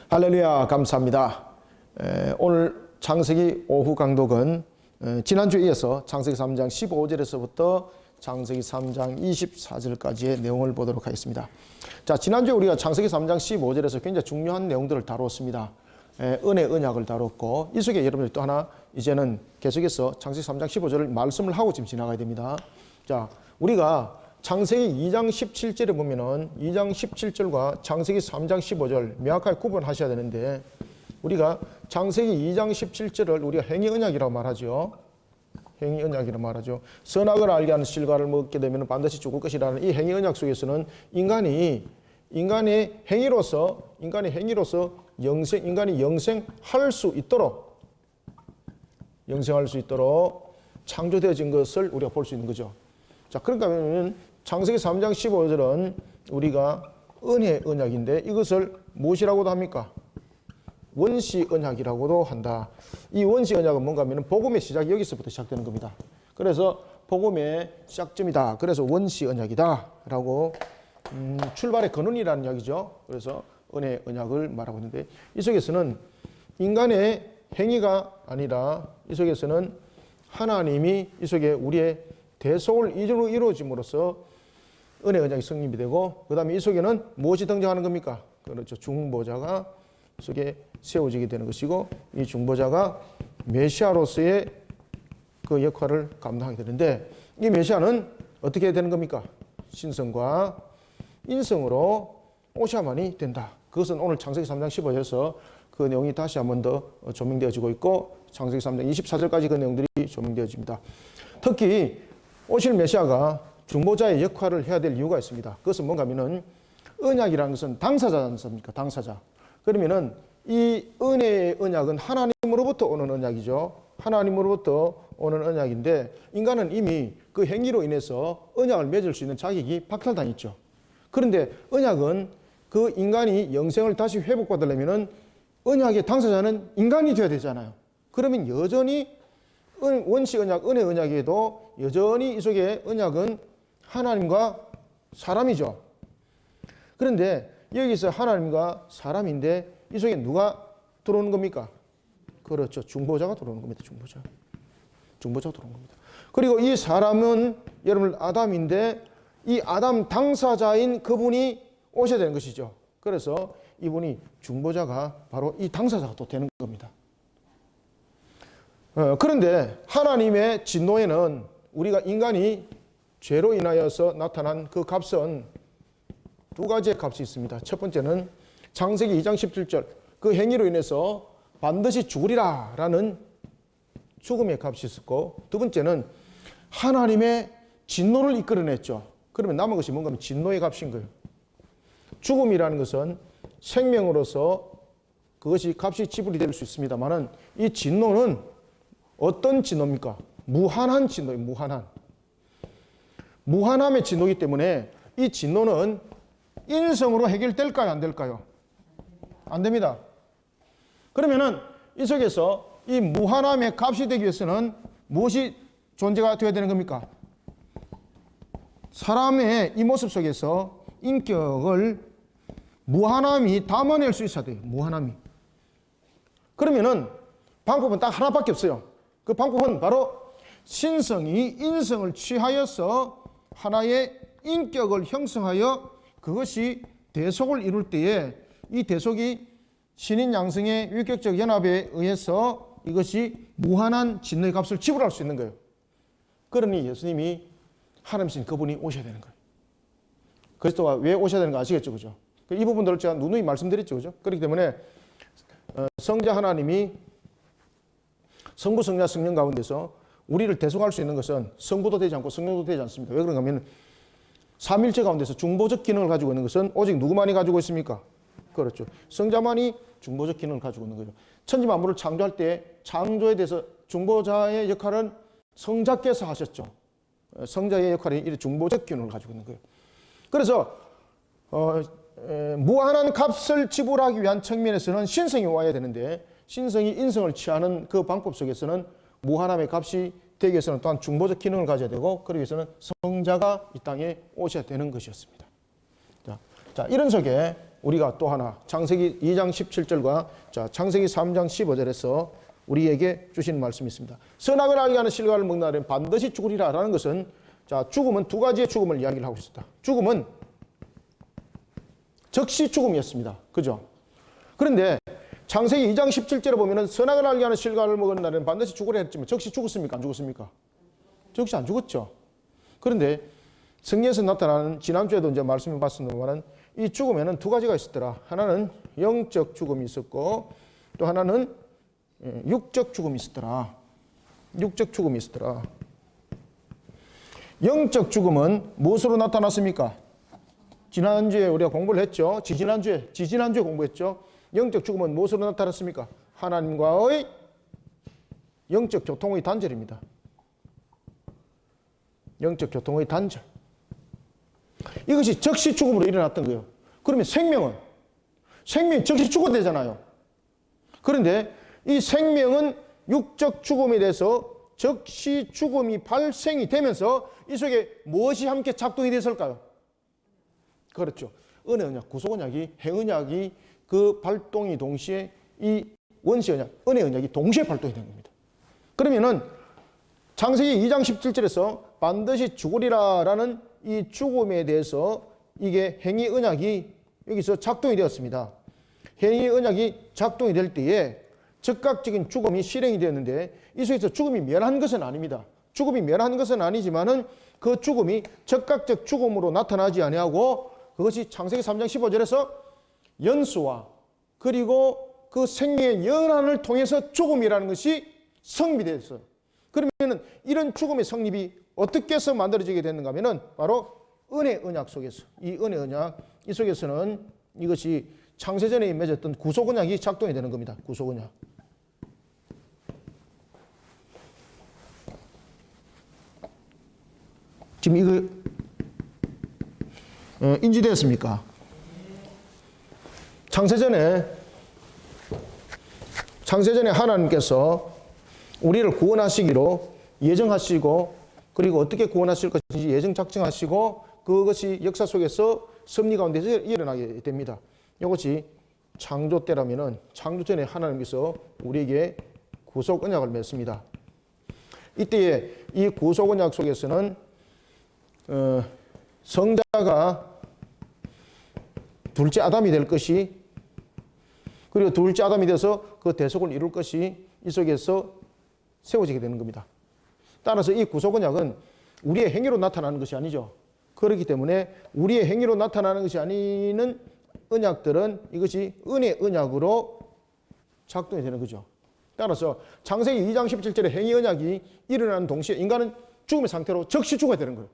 할렐루야, 감사합니다. 오늘 창세기 오후 강독은 지난주에 이어서 창세기 3장 15절에서부터 창세기 3장 24절까지의 내용을 보도록 하겠습니다. 자, 지난주에 우리가 창세기 3장 15절에서 굉장히 중요한 내용들을 다루었습니다. 은혜, 언약을 다뤘고, 이 속에 여러분들 또 하나 이제는 계속해서 창세기 3장 15절을 말씀을 하고 지금 지나가야 됩니다. 자, 우리가 창세기 2장 17절에 보면은 2장 17절과 창세기 3장 15절 명확하게 구분하셔야 되는데, 우리가 창세기 2장 17절을 우리가 행위 언약이라고 말하죠. 행위 언약이라고 말하죠. 선악을 알게 하는 실과를 먹게 되면 반드시 죽을 것이라는 이 행위 언약 속에서는 인간이 행위로서 인간이 영생할 수 있도록 창조되어진 것을 우리가 볼 수 있는 거죠. 자, 그러니까 하면 창세기 3장 15절은 우리가 은혜 언약인데, 이것을 무엇이라고도 합니까? 원시 언약이라고도 한다. 이 원시 언약은 뭔가 하면 복음의 시작이 여기서부터 시작되는 겁니다. 그래서 복음의 시작점이다. 그래서 원시 언약이다 라고 출발의 근원이라는 이야기죠. 그래서 은혜 언약을 말하고 있는데, 이 속에서는 인간의 행위가 아니라 이 속에서는 하나님이 이 속에 우리의 대속을 이루어짐으로써 은혜 언약이 성립이 되고, 그 다음에 이 속에는 무엇이 등장하는 겁니까? 그렇죠. 중보자가 속에 세워지게 되는 것이고, 이 중보자가 메시아로서의 그 역할을 감당하게 되는데, 이 메시아는 어떻게 되는 겁니까? 신성과 인성으로 오셔야만이 된다. 그것은 오늘 창세기 3장 15절에서 그 내용이 다시 한 번 더 조명되어지고 있고, 창세기 3장 24절까지 그 내용들이 조명되어집니다. 특히 오실 메시아가 중보자의 역할을 해야 될 이유가 있습니다. 그것은 뭔가 하면은 언약이라는 것은 당사자지 않습니까? 당사자. 그러면은 이 은혜의 언약은 하나님으로부터 오는 언약이죠. 하나님으로부터 오는 언약인데, 인간은 이미 그 행위로 인해서 언약을 맺을 수 있는 자격이 박탈당했죠. 그런데 언약은 그 인간이 영생을 다시 회복받으려면은 언약의 당사자는 인간이 되어야 되잖아요. 그러면 여전히 원시 언약, 은혜 언약에도 여전히 이 속에 언약은 하나님과 사람이죠. 그런데 여기서 하나님과 사람인데 이 속에 누가 들어오는 겁니까? 그렇죠. 중보자가 들어오는 겁니다. 중보자가 들어오는 겁니다. 그리고 이 사람은 여러분 아담인데, 이 아담 당사자인 그분이 오셔야 되는 것이죠. 그래서 이분이 중보자가 바로 이 당사자가 또 되는 겁니다. 그런데 하나님의 진노에는 우리가 인간이 죄로 인하여서 나타난 그 값은 두 가지의 값이 있습니다. 첫 번째는 창세기 2장 17절 그 행위로 인해서 반드시 죽으리라 라는 죽음의 값이 있었고, 두 번째는 하나님의 진노를 이끌어냈죠. 그러면 남은 것이 뭔가 하면 진노의 값인 거예요. 죽음이라는 것은 생명으로서 그것이 값이 지불이 될 수 있습니다만은, 이 진노는 어떤 진노입니까? 무한한 진노예요. 무한함의 진노이기 때문에 이 진노는 인성으로 해결될까요? 안 될까요? 안 됩니다. 그러면은 이 속에서 이 무한함의 값이 되기 위해서는 무엇이 존재가 되어야 되는 겁니까? 사람의 이 모습 속에서 인격을 무한함이 담아낼 수 있어야 돼요. 무한함이. 그러면은 방법은 딱 하나밖에 없어요. 그 방법은 바로 신성이 인성을 취하여서 하나의 인격을 형성하여 그것이 대속을 이룰 때에 이 대속이 신인 양성의 유격적 연합에 의해서 이것이 무한한 진노의 값을 지불할 수 있는 거예요. 그러니 예수님이 하나님이신 그분이 오셔야 되는 거예요. 그리스도가 왜 오셔야 되는 거 아시겠죠? 그죠? 이 부분들을 제가 누누이 말씀드렸죠. 그죠? 그렇기 때문에 성자 하나님이 성부, 성자, 성령 가운데서 우리를 대속할 수 있는 것은 성부도 되지 않고 성령도 되지 않습니다. 왜 그런가 하면 삼일체 가운데서 중보적 기능을 가지고 있는 것은 오직 누구만이 가지고 있습니까? 그렇죠. 성자만이 중보적 기능을 가지고 있는 거죠. 천지 만물을 창조할 때 창조에 대해서 중보자의 역할은 성자께서 하셨죠. 성자의 역할이 이 중보적 기능을 가지고 있는 거예요. 그래서 무한한 값을 지불하기 위한 측면에서는 신성이 와야 되는데, 신성이 인성을 취하는 그 방법 속에서는 무한함의 값이 되기 위해서는 또한 중보적 기능을 가져야 되고, 그러기 위해서는 성자가 이 땅에 오셔야 되는 것이었습니다. 자, 이런 속에 우리가 또 하나 창세기 2장 17절과 자, 창세기 3장 15절에서 우리에게 주시는 말씀이 있습니다. 선악을 알게 하는 실과를 먹는 날에는 반드시 죽으리라라는 것은 자, 죽음은 두 가지의 죽음을 이야기를 하고 있었다. 죽음은 즉시 죽음이었습니다. 그죠? 그런데 창세기 2장 17절에 보면은 선악을 알게 하는 실과를 먹은 날에는 반드시 죽으리라 했지만 즉시 죽었습니까? 안 죽었습니까? 즉시 안 죽었죠. 그런데 성경에서 나타나는 지난주에도 이제 말씀을 봤습니다만 이 죽음에는 두 가지가 있었더라. 하나는 영적 죽음이 있었고 또 하나는 육적 죽음이 있었더라. 육적 죽음이 있었더라. 영적 죽음은 무엇으로 나타났습니까? 지난주에 우리가 공부를 했죠. 지지난주에 공부했죠. 영적 죽음은 무엇으로 나타났습니까? 하나님과의 영적 교통의 단절입니다. 영적 교통의 단절. 이것이 즉시 죽음으로 일어났던 거예요. 그러면 생명이 즉시 죽어야 되잖아요. 그런데 이 생명은 육적 죽음에 대해서 즉시 죽음이 발생이 되면서 이 속에 무엇이 함께 작동이 됐을까요? 그렇죠. 은혜 언약, 구속 언약이, 행언약이 그 발동이 동시에 이 원시 언약, 은혜 언약이 동시에 발동이 된 겁니다. 그러면은 창세기 2장 17절에서 반드시 죽으리라라는 이 죽음에 대해서 이게 행위 언약이 여기서 작동이 되었습니다. 행위 언약이 작동이 될 때에 즉각적인 죽음이 실행이 되었는데 이 속에서 죽음이 멸한 것은 아닙니다. 죽음이 멸한 것은 아니지만은 그 죽음이 즉각적 죽음으로 나타나지 아니하고 그것이 창세기 3장 15절에서 연수와 그리고 그 생명의 연한을 통해서 죽음이라는 것이 성립되었어요. 그러면은 이런 죽음의 성립이 어떻게 해서 만들어지게 됐는가 하면은 바로 은혜 언약 속에서 이 은혜 언약 이 속에서는 이것이 창세전에 맺었던 구속 언약이 작동이 되는 겁니다. 구속 언약. 지금 이거 인지되었습니까? 창세전에 하나님께서 우리를 구원하시기로 예정하시고 그리고 어떻게 구원하실 것인지 예정 작정하시고 그것이 역사 속에서 섭리 가운데서 일어나게 됩니다. 이것이 창조 때라면은 창조 전에 하나님께서 우리에게 구속 언약을 맺습니다. 이때에 이 구속 언약 속에서는 성자가 둘째 아담이 될 것이 그리고 둘째 아담이 돼서 그 대속을 이룰 것이 이 속에서 세워지게 되는 겁니다. 따라서 이 구속 언약은 우리의 행위로 나타나는 것이 아니죠. 그렇기 때문에 우리의 행위로 나타나는 것이 아닌 언약들은 이것이 은혜 언약으로 작동이 되는 거죠. 따라서 창세기 2장 17절에 행위 언약이 일어나는 동시에 인간은 죽음의 상태로 즉시 죽어야 되는 거예요.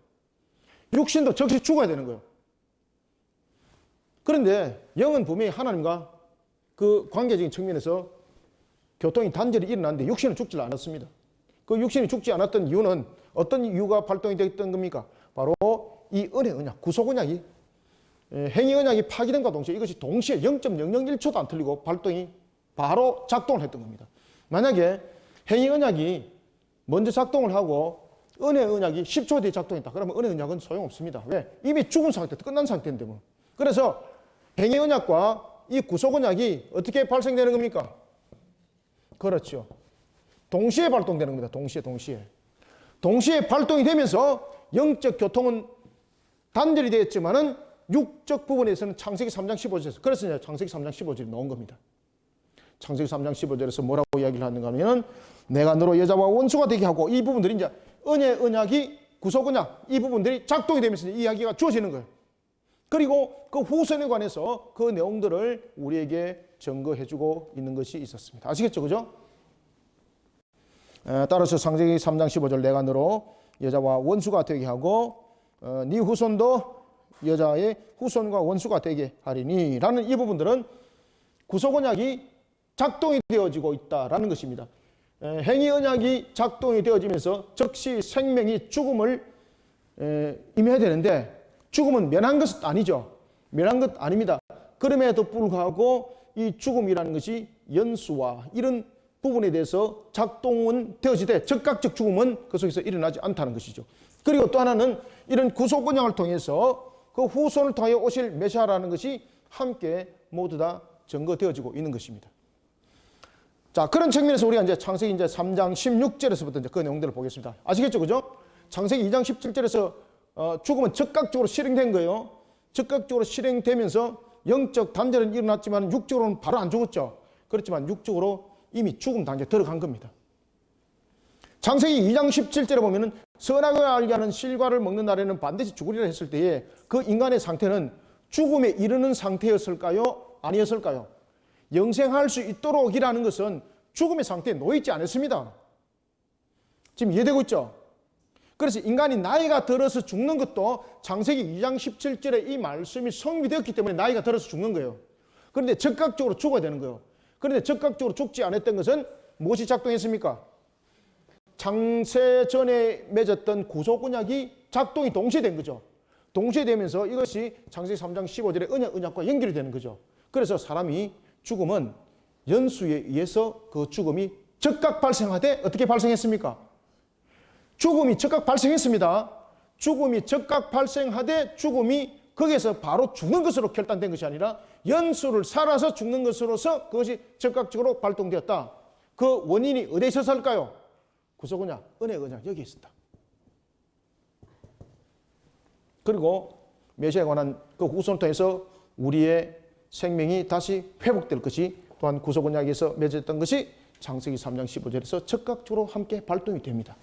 육신도 즉시 죽어야 되는 거예요. 그런데 영은 분명히 하나님과 그 관계적인 측면에서 교통이 단절이 일어났는데 육신은 죽지 않았습니다. 그 육신이 죽지 않았던 이유는 어떤 이유가 발동이 됐던 겁니까? 바로 이 은혜 언약, 구속 언약이 행위 언약이 파기됨과 동시에 이것이 동시에 0.001초도 안 틀리고 발동이 바로 작동을 했던 겁니다. 만약에 행위 언약이 먼저 작동을 하고 은혜 언약이 10초 뒤에 작동했다. 그러면 은혜 언약은 소용없습니다. 왜? 이미 죽은 상태, 끝난 상태인데 뭐. 그래서 행위 언약과 이 구속 언약이 어떻게 발생되는 겁니까? 그렇죠. 동시에 발동되는 겁니다. 동시에 발동이 되면서 영적 교통은 단절이 되었지만은 육적 부분에서는 창세기 3장 15절에서 그래서 창세기 3장 15절이 나온 겁니다. 창세기 3장 15절에서 뭐라고 이야기를 하는가 하면 내가 너로 여자와 원수가 되게 하고 이 부분들이 이제 은혜 언약이 구속 언약 이 부분들이 작동이 되면서 이 이야기가 주어지는 거예요. 그리고 그 후손에 관해서 그 내용들을 우리에게 증거해주고 있는 것이 있었습니다. 아시겠죠? 그죠? 따라서 창세기 3장 15절 내가 너로 여자와 원수가 되게 하고 네 후손도 여자의 후손과 원수가 되게 하리니 라는 이 부분들은 구속 언약이 작동이 되어지고 있다라는 것입니다. 행위 언약이 작동이 되어지면서 즉시 생명이 죽음을 임해야 되는데 죽음은 면한 것은 아니죠. 면한 것 아닙니다. 그럼에도 불구하고 이 죽음이라는 것이 연수와 이런 부분에 대해서 작동은 되어지되 즉각적 죽음은 그 속에서 일어나지 않다는 것이죠. 그리고 또 하나는 이런 구속 언약을 통해서 그 후손을 통하여 오실 메시아라는 것이 함께 모두 다 증거되어지고 있는 것입니다. 자, 그런 측면에서 우리가 이제 창세기 이제 3장 16절에서부터 이제 그 내용들을 보겠습니다. 아시겠죠? 그죠? 창세기 2장 17절에서 죽음은 즉각적으로 실행된 거예요. 즉각적으로 실행되면서 영적 단절은 일어났지만 육적으로는 바로 안 죽었죠. 그렇지만 육적으로 이미 죽음 단계에 들어간 겁니다. 창세기 2장 17절에 보면은 선악을 알게 하는 실과를 먹는 날에는 반드시 죽으리라 했을 때에 그 인간의 상태는 죽음에 이르는 상태였을까요? 아니었을까요? 영생할 수 있도록이라는 것은 죽음의 상태에 놓여있지 않았습니다. 지금 이해되고 있죠? 그래서 인간이 나이가 들어서 죽는 것도 창세기 2장 17절에 이 말씀이 성립이 되었기 때문에 나이가 들어서 죽는 거예요. 그런데 즉각적으로 죽어야 되는 거예요. 그런데 즉각적으로 죽지 않았던 것은 무엇이 작동했습니까? 창세 전에 맺었던 구속언약이 작동이 동시에 된 거죠. 동시에 되면서 이것이 창세기 3장 15절의 언약과 연결이 되는 거죠. 그래서 사람이 죽음은 연수에 의해서 그 죽음이 즉각 발생하되 어떻게 발생했습니까? 죽음이 즉각 발생했습니다. 죽음이 즉각 발생하되 죽음이 거기에서 바로 죽는 것으로 결단된 것이 아니라 연수를 살아서 죽는 것으로서 그것이 즉각적으로 발동되었다. 그 원인이 어디에 있었을까요? 구속언약, 은혜언약 여기에 있었다. 그리고 메시아에 관한 그 후손을 통해서 우리의 생명이 다시 회복될 것이 또한 구속언약에서 맺었던 것이 창세기 3장 15절에서 즉각적으로 함께 발동이 됩니다.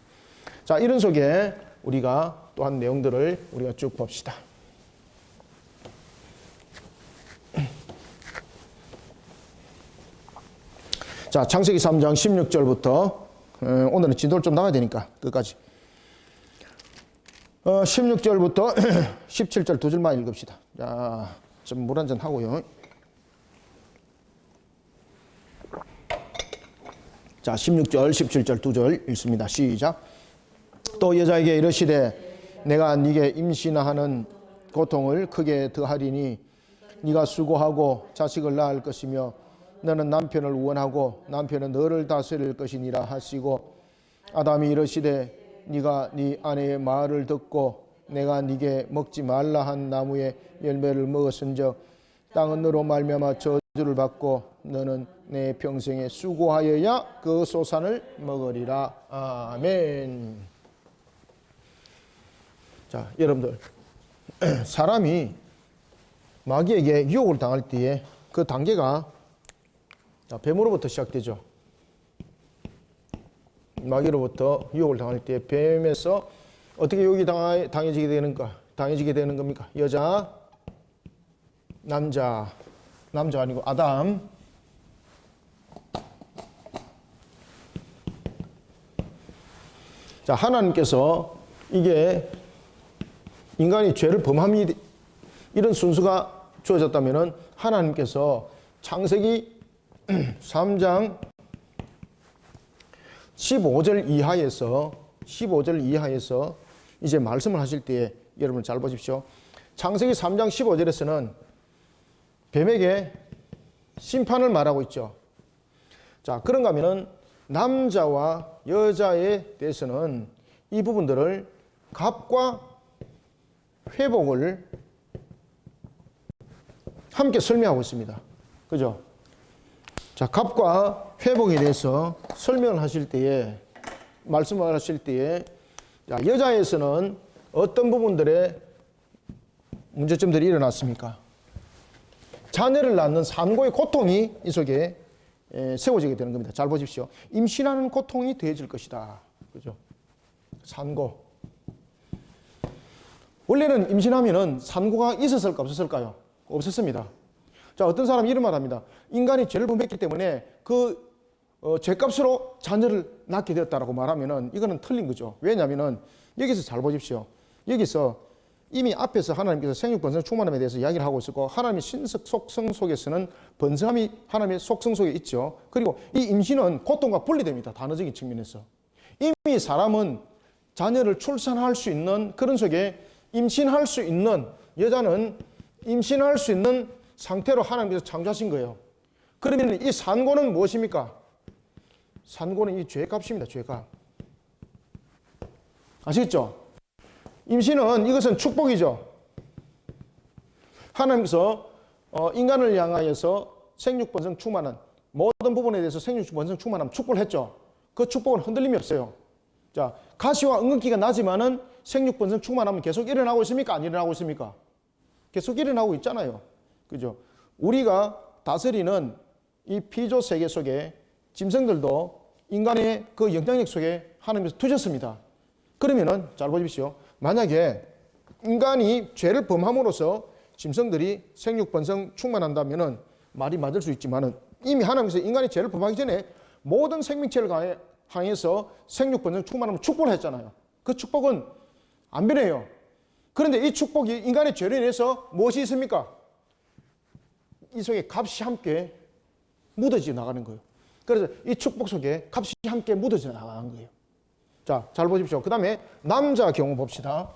자, 이런 속에 우리가 또한 내용들을 우리가 쭉 봅시다. 자, 창세기 3장 16절부터 오늘은 진도를 좀 나가야 되니까 끝까지 16절부터 17절 두 줄만 읽읍시다. 자, 좀 물 한잔 하고요. 자, 16절, 17절 두 절 읽습니다. 시작. 또 여자에게 이르시되 내가 네게 임신하는 고통을 크게 더하리니 네가 수고하고 자식을 낳을 것이며 너는 남편을 원하고 남편은 너를 다스릴 것이니라 하시고 아담이 이르시되 네가 네 아내의 말을 듣고 내가 네게 먹지 말라 한 나무의 열매를 먹었은즉 땅은 너로 말미암아 저주를 받고 너는 내 평생에 수고하여야 그 소산을 먹으리라. 아멘. 자, 여러분들 사람이 마귀에게 유혹을 당할 때에 그 단계가 뱀으로부터 시작되죠. 마귀로부터 유혹을 당할 때 뱀에서 어떻게 유혹이 당해지게 되는 겁니까? 여자, 남자 아니고 아담. 자, 하나님께서 이게 인간이 죄를 범함이 이런 순수가 주어졌다면은 하나님께서 창세기 3장 15절 이하에서 이제 말씀을 하실 때에 여러분 잘 보십시오. 창세기 3장 15절에서는 뱀에게 심판을 말하고 있죠. 자, 그런가 하면은 남자와 여자에 대해서는 이 부분들을 갑과 회복을 함께 설명하고 있습니다. 그죠? 자, 갑과 회복에 대해서 설명을 하실 때에, 말씀을 하실 때에, 자, 여자에서는 어떤 부분들에 문제점들이 일어났습니까? 자녀를 낳는 산고의 고통이 이 속에 세워지게 되는 겁니다. 잘 보십시오. 임신하는 고통이 더해질 것이다. 그죠? 산고. 원래는 임신하면은 산고가 있었을까 없었을까요? 없었습니다. 자, 어떤 사람이 이런 말 합니다. 인간이 죄를 범했기 때문에 그 죄값으로 자녀를 낳게 되었다라고 말하면은 이거는 틀린 거죠. 왜냐하면은 여기서 잘 보십시오. 여기서 이미 앞에서 하나님께서 생육 번성 충만함에 대해서 이야기를 하고 있었고 하나님의 신석 속성 속에서는 번성함이 하나님의 속성 속에 있죠. 그리고 이 임신은 고통과 분리됩니다. 단어적인 측면에서. 이미 사람은 자녀를 출산할 수 있는 그런 속에 임신할 수 있는 여자는 임신할 수 있는 상태로 하나님께서 창조하신 거예요. 그러면 이 산고는 무엇입니까? 산고는 이 죄값입니다. 죄값. 아시겠죠? 임신은 이것은 축복이죠. 하나님께서 인간을 향하여서 생육 번성 충만한 모든 부분에 대해서 생육 번성 충만함 축복을 했죠. 그 축복은 흔들림이 없어요. 자, 가시와 은근기가 나지만은 생육 번성 충만함은 계속 일어나고 있습니까? 안 일어나고 있습니까? 계속 일어나고 있잖아요. 그죠? 우리가 다스리는 이 피조 세계 속에 짐승들도 인간의 그 영향력 속에 하나님께서 두셨습니다. 그러면은 잘 보십시오. 만약에 인간이 죄를 범함으로써 짐승들이 생육 번성 충만한다면은 말이 맞을 수 있지만은 이미 하나님께서 인간이 죄를 범하기 전에 모든 생명체를 향해서 생육 번성 충만함을 축복을 했잖아요. 그 축복은 안 변해요. 그런데 이 축복이 인간의 죄로 인해서 무엇이 있습니까? 이 속에 값이 함께 묻어져 나가는 거예요. 그래서 이 축복 속에 값이 함께 묻어져 나가는 거예요. 자, 잘 보십시오. 그 다음에 남자 경우 봅시다.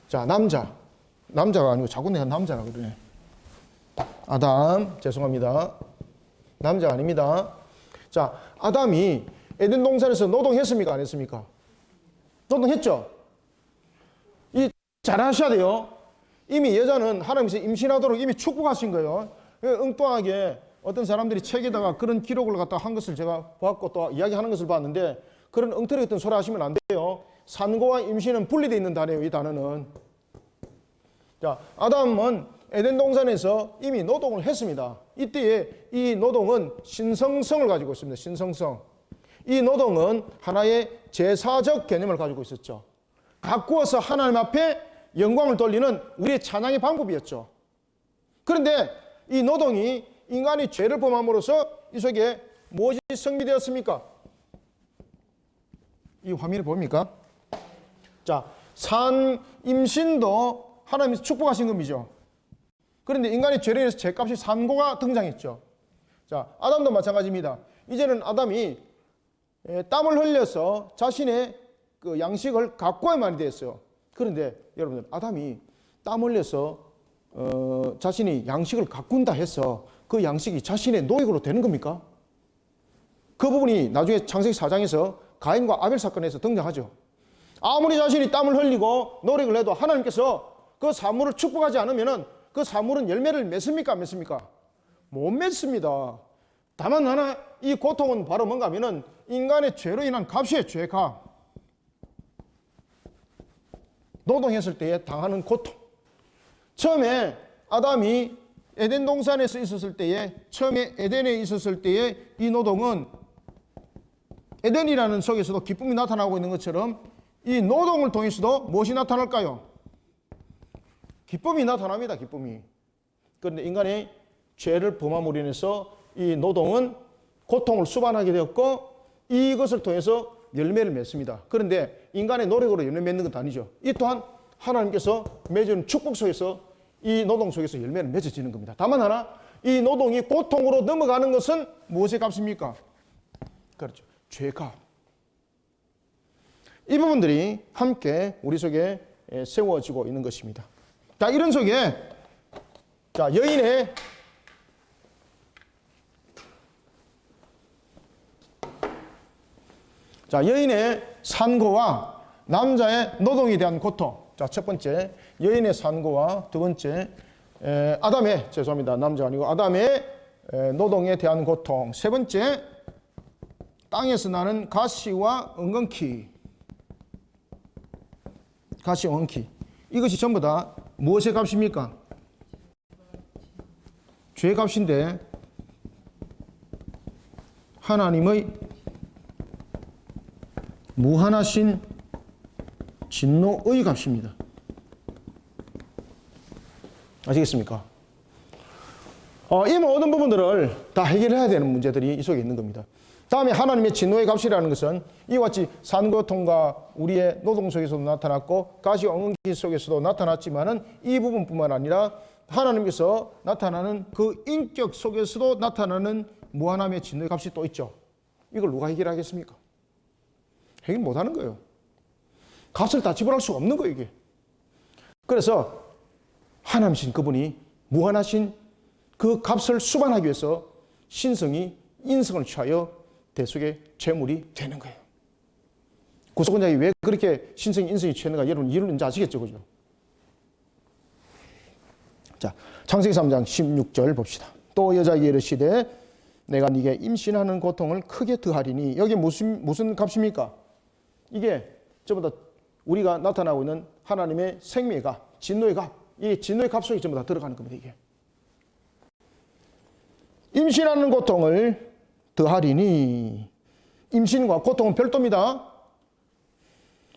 자, 남자가 아니고 자꾸 내가 남자라 그러네. 아담, 죄송합니다. 남자가 아닙니다. 자, 아담이 에덴 동산에서 노동했습니까? 안 했습니까? 노동했죠? 잘 하셔야 돼요. 이미 여자는 하나님께서 임신하도록 이미 축복하신 거예요. 엉뚱하게 어떤 사람들이 책에다가 그런 기록을 갖다 한 것을 제가 봤고 또 이야기하는 것을 봤는데 그런 엉터리 같은 소리 하시면 안 돼요. 산고와 임신은 분리되어 있는 단어예요. 이 단어는. 자, 아담은 에덴 동산에서 이미 노동을 했습니다. 이때에 이 노동은 신성성을 가지고 있습니다. 신성성. 이 노동은 하나의 제사적 개념을 가지고 있었죠. 가꾸어서 하나님 앞에 영광을 돌리는 우리의 찬양의 방법이었죠. 그런데 이 노동이 인간이 죄를 범함으로써 이 속에 무엇이 성립되었습니까? 이 화면을 봅니까? 자, 산 임신도 하나님이 축복하신 겁이죠. 그런데 인간의 죄로 인해서 죄값이 산고가 등장했죠. 자, 아담도 마찬가지입니다. 이제는 아담이 땀을 흘려서 자신의 그 양식을 가꾸어야만이 됐어요. 그런데 여러분들, 아담이 땀 흘려서 자신이 양식을 가꾼다 해서 그 양식이 자신의 노획으로 되는 겁니까? 그 부분이 나중에 창세기 4장에서 가인과 아벨 사건에서 등장하죠. 아무리 자신이 땀을 흘리고 노력을 해도 하나님께서 그 사물을 축복하지 않으면 그 사물은 열매를 맺습니까? 안 맺습니까? 못 맺습니다. 다만 하나, 이 고통은 바로 뭔가 하면은 인간의 죄로 인한 값이에요. 죄값. 노동했을 때에 당하는 고통. 처음에 아담이 에덴 동산에서 있었을 때에, 처음에 에덴에 있었을 때에 이 노동은 에덴이라는 속에서도 기쁨이 나타나고 있는 것처럼 이 노동을 통해서도 무엇이 나타날까요? 기쁨이 나타납니다. 기쁨이. 그런데 인간의 죄를 범함으로 인해서 이 노동은 고통을 수반하게 되었고 이것을 통해서 열매를 맺습니다. 그런데 인간의 노력으로 열매 맺는 건 아니죠. 이 또한 하나님께서 맺은 축복 속에서 이 노동 속에서 열매를 맺어지는 겁니다. 다만 하나, 이 노동이 고통으로 넘어가는 것은 무엇의 값입니까? 그렇죠. 죄값. 이 부분들이 함께 우리 속에 세워지고 있는 것입니다. 자, 이런 속에 자, 여인의 산고와 남자의 노동에 대한 고통. 자, 첫 번째 여인의 산고와 두 번째 아담의, 죄송합니다, 남자 아니고 아담의 노동에 대한 고통. 세 번째 땅에서 나는 가시와 엉겅퀴. 가시 엉겅퀴. 이것이 전부 다 무엇의 값입니까? 죄의 값인데 하나님의 무한하신 진노의 값입니다. 아시겠습니까? 이 모든 부분들을 다 해결해야 되는 문제들이 이 속에 있는 겁니다. 다음에 하나님의 진노의 값이라는 것은 이와 같이 산고통과 우리의 노동 속에서도 나타났고 가시 엉겅퀴 속에서도 나타났지만은 이 부분뿐만 아니라 하나님께서 나타나는 그 인격 속에서도 나타나는 무한함의 진노의 값이 또 있죠. 이걸 누가 해결하겠습니까? 해결 못하는 거예요. 값을 다 지불할 수가 없는 거예요, 이게. 그래서 하나님이신 그분이 무한하신 그 값을 수반하기 위해서 신성이 인성을 취하여 대속의 제물이 되는 거예요. 구속원장이 왜 그렇게 신성이 인성이 취했는가 여러분 이유는 이제 아시겠죠, 그죠? 자, 창세기 3장 16절 봅시다. 또 여자에게 이르시되 내가 네게 임신하는 고통을 크게 더하리니. 여기 무슨 값입니까? 이게 전부 다 우리가 나타나고 있는 하나님의 생명의 값, 진노의 값, 이 진노의 값 속에 전부 다 들어가는 겁니다. 이게 임신하는 고통을 더하리니. 임신과 고통은 별도입니다.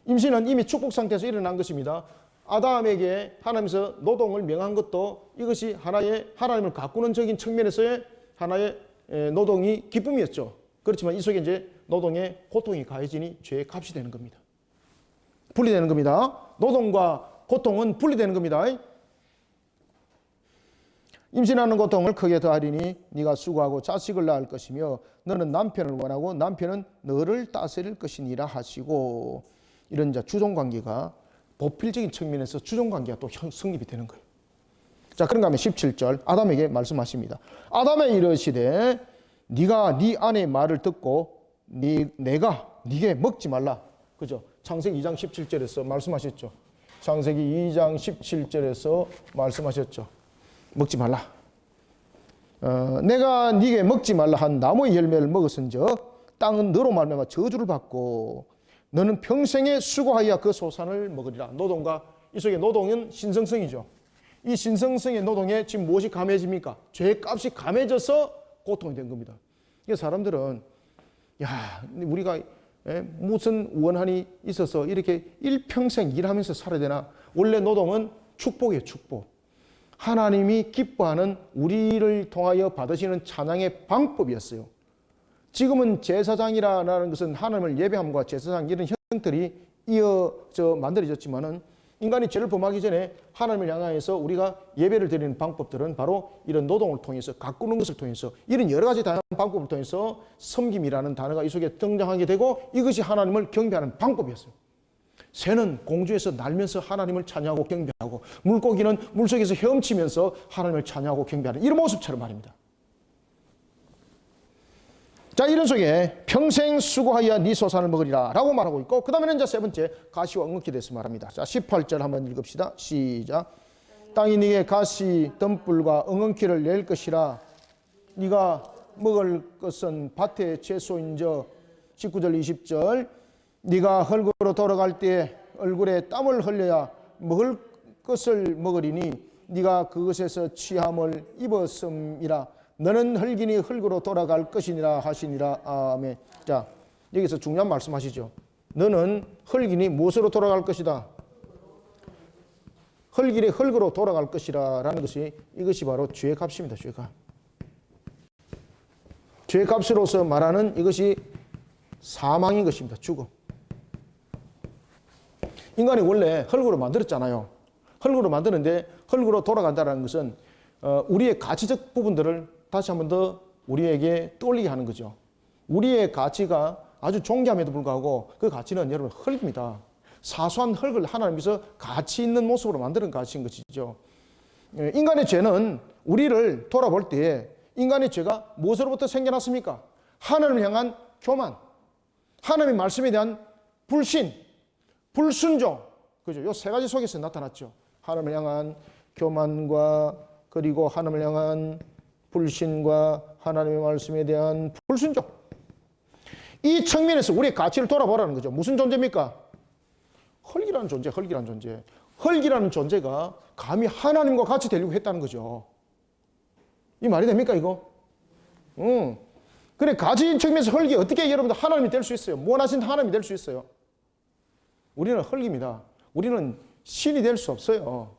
임신은 이미 축복 상태에서 일어난 것입니다. 아담에게 하나님께서 노동을 명한 것도 이것이 하나의 하나님을 가꾸는 적인 측면에서의 하나의 노동이 기쁨이었죠. 그렇지만 이 속에 이제 노동의 고통이 가해지니 죄의 값이 되는 겁니다. 분리되는 겁니다. 노동과 고통은 분리되는 겁니다. 임신하는 고통을 크게 더하리니 네가 수고하고 자식을 낳을 것이며 너는 남편을 원하고 남편은 너를 다스릴 것이니라 하시고. 이런 주종관계가 보필적인 측면에서 주종관계가 또 성립이 되는 거예요. 자, 그런가 하면 17절 아담에게 말씀하십니다. 아담에 이르시되 네가 네 아내의 말을 듣고 내가 네게 먹지 말라. 그죠? 창세기 2장 17절에서 말씀하셨죠. 창세기 2장 17절에서 말씀하셨죠. 먹지 말라. 내가 네게 먹지 말라 한 나무의 열매를 먹었은즉 땅은 너로 말미암아 저주를 받고 너는 평생에 수고하여 그 소산을 먹으리라. 노동과 이 속에 노동은 신성성이죠. 이 신성성의 노동에 지금 무엇이 감해집니까? 죄의 값이 감해져서 고통이 된 겁니다. 이 사람들은 우리가 무슨 원한이 있어서 이렇게 일평생 일하면서 살아야 되나? 원래 노동은 축복이에요. 축복. 하나님이 기뻐하는 우리를 통하여 받으시는 찬양의 방법이었어요. 지금은 제사장이라는 것은 하나님을 예배함과 제사장 이런 형들이 이어져 만들어졌지만은 인간이 죄를 범하기 전에 하나님을 향하여서 우리가 예배를 드리는 방법들은 바로 이런 노동을 통해서 가꾸는 것을 통해서 이런 여러 가지 다양한 방법을 통해서 섬김이라는 단어가 이 속에 등장하게 되고 이것이 하나님을 경배하는 방법이었어요. 새는 공중에서 날면서 하나님을 찬양하고 경배하고 물고기는 물속에서 헤엄치면서 하나님을 찬양하고 경배하는 이런 모습처럼 말입니다. 자, 이런 속에 평생 수고하여 네 소산을 먹으리라 라고 말하고 있고, 그 다음에는 이제 세 번째 가시와 엉겅퀴에 대해서 말합니다. 자, 18절 한번 읽읍시다. 시작. 땅이 네게 가시 덤불과 엉겅퀴를 낼 것이라. 네가 먹을 것은 밭의 채소인저. 19절 20절. 네가 흙으로 돌아갈 때 얼굴에 땀을 흘려야 먹을 것을 먹으리니 네가 그것에서 취함을 입었음이라. 너는 흙이니 흙으로 돌아갈 것이니라 하시니라. 아멘. 자, 여기서 중요한 말씀하시죠. 너는 흙이니 무엇으로 돌아갈 것이다? 흙이니 흙으로 돌아갈 것이라 라는 것이 이것이 바로 죄의 값입니다. 죄의 값. 죄의 값으로서 말하는 이것이 사망인 것입니다. 죽음. 인간이 원래 흙으로 만들었잖아요. 흙으로 만드는데 흙으로 돌아간다는 것은 우리의 가치적 부분들을 다시 한 번 더 우리에게 떠올리게 하는 거죠. 우리의 가치가 아주 존귀함에도 불구하고 그 가치는 여러분 흙입니다. 사소한 흙을 하나님께서 가치 있는 모습으로 만드는 가치인 것이죠. 인간의 죄는 우리를 돌아볼 때에 인간의 죄가 무엇으로부터 생겨났습니까? 하나님을 향한 교만, 하나님의 말씀에 대한 불신, 불순종, 그죠? 요 세 가지 속에서 나타났죠. 하나님을 향한 교만과 그리고 하나님을 향한 불신과 하나님의 말씀에 대한 불순종. 이 측면에서 우리의 가치를 돌아보라는 거죠. 무슨 존재입니까? 흙이라는 존재, 흙이라는 존재. 흙이라는 존재가 감히 하나님과 같이 되려고 했다는 거죠. 이 말이 됩니까, 이거? 그래, 가진 측면에서 흙이 어떻게 여러분들 하나님이 될 수 있어요? 무한하신 하나님이 될 수 있어요? 우리는 흙입니다. 우리는 신이 될 수 없어요.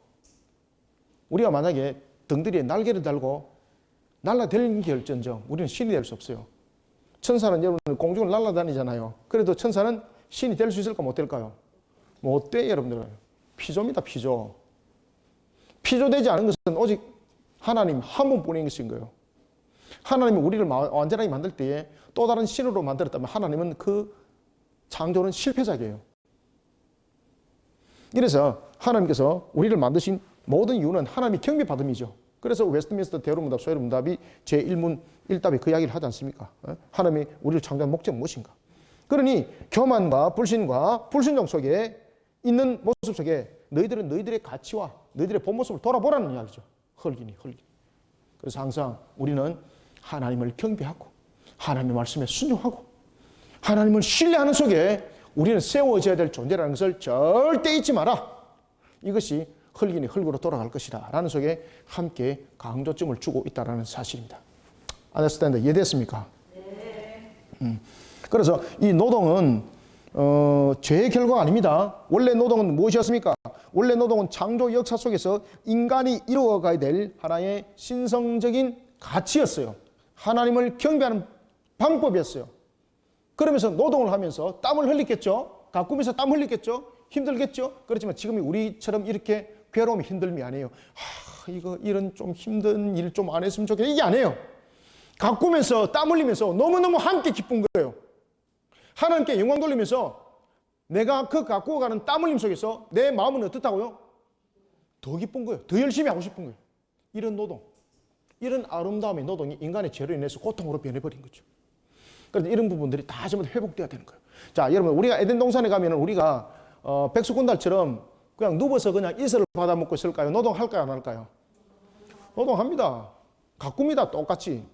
우리가 만약에 등들이에 날개를 달고 날아다니는 결정정 우리는 신이 될 수 없어요. 천사는 여러분 공중을 날아다니잖아요. 그래도 천사는 신이 될 수 있을까 못 될까요? 못 돼, 여러분들. 피조입니다, 피조. 피조되지 않은 것은 오직 하나님 한 분뿐인 것인 거예요. 하나님이 우리를 완전하게 만들 때에 또 다른 신으로 만들었다면 하나님은 그 창조는 실패작이에요. 이래서 하나님께서 우리를 만드신 모든 이유는 하나님이 경배받음이죠. 그래서 웨스트민스터 대로문답, 소요문답이 제1문 1답에 그 이야기를 하지 않습니까? 하나님이 우리를 창조한 목적은 무엇인가? 그러니 교만과 불신과 불순종 속에 있는 모습 속에 너희들은 너희들의 가치와 너희들의 본 모습을 돌아보라는 이야기죠. 흙이니 흙이니. 그래서 항상 우리는 하나님을 경배하고 하나님의 말씀에 순종하고 하나님을 신뢰하는 속에 우리는 세워져야 될 존재라는 것을 절대 잊지 마라. 이것이 흙이니 흙으로 돌아갈 것이다 라는 속에 함께 강조점을 주고 있다는 사실입니다. understand? 이해됐습니까? 네. 그래서 이 노동은 죄의 결과가 아닙니다. 원래 노동은 무엇이었습니까? 원래 노동은 창조 역사 속에서 인간이 이루어가야 될 하나의 신성적인 가치였어요. 하나님을 경배하는 방법이었어요. 그러면서 노동을 하면서 땀을 흘리겠죠. 가꾸면서 땀 흘리겠죠. 힘들겠죠. 그렇지만 지금 우리처럼 이렇게 괴로움이 힘듦이 아니에요. 이런 좀 힘든 일 좀 안 했으면 좋겠다. 이게 아니에요. 가꾸면서 땀 흘리면서 너무너무 함께 기쁜 거예요. 하나님께 영광 돌리면서 내가 그 갖고 가는 땀 흘림 속에서 내 마음은 어떻다고요? 더 기쁜 거예요. 더 열심히 하고 싶은 거예요. 이런 노동, 이런 아름다움의 노동이 인간의 죄로 인해서 고통으로 변해버린 거죠. 그래서 이런 부분들이 다 전부 회복돼야 되는 거예요. 자, 여러분, 우리가 에덴 동산에 가면 우리가 백수군달처럼 그냥 누워서 그냥 이슬을 받아먹고 있을까요? 노동할까요? 안 할까요? 노동합니다. 가꿉니다. 똑같이.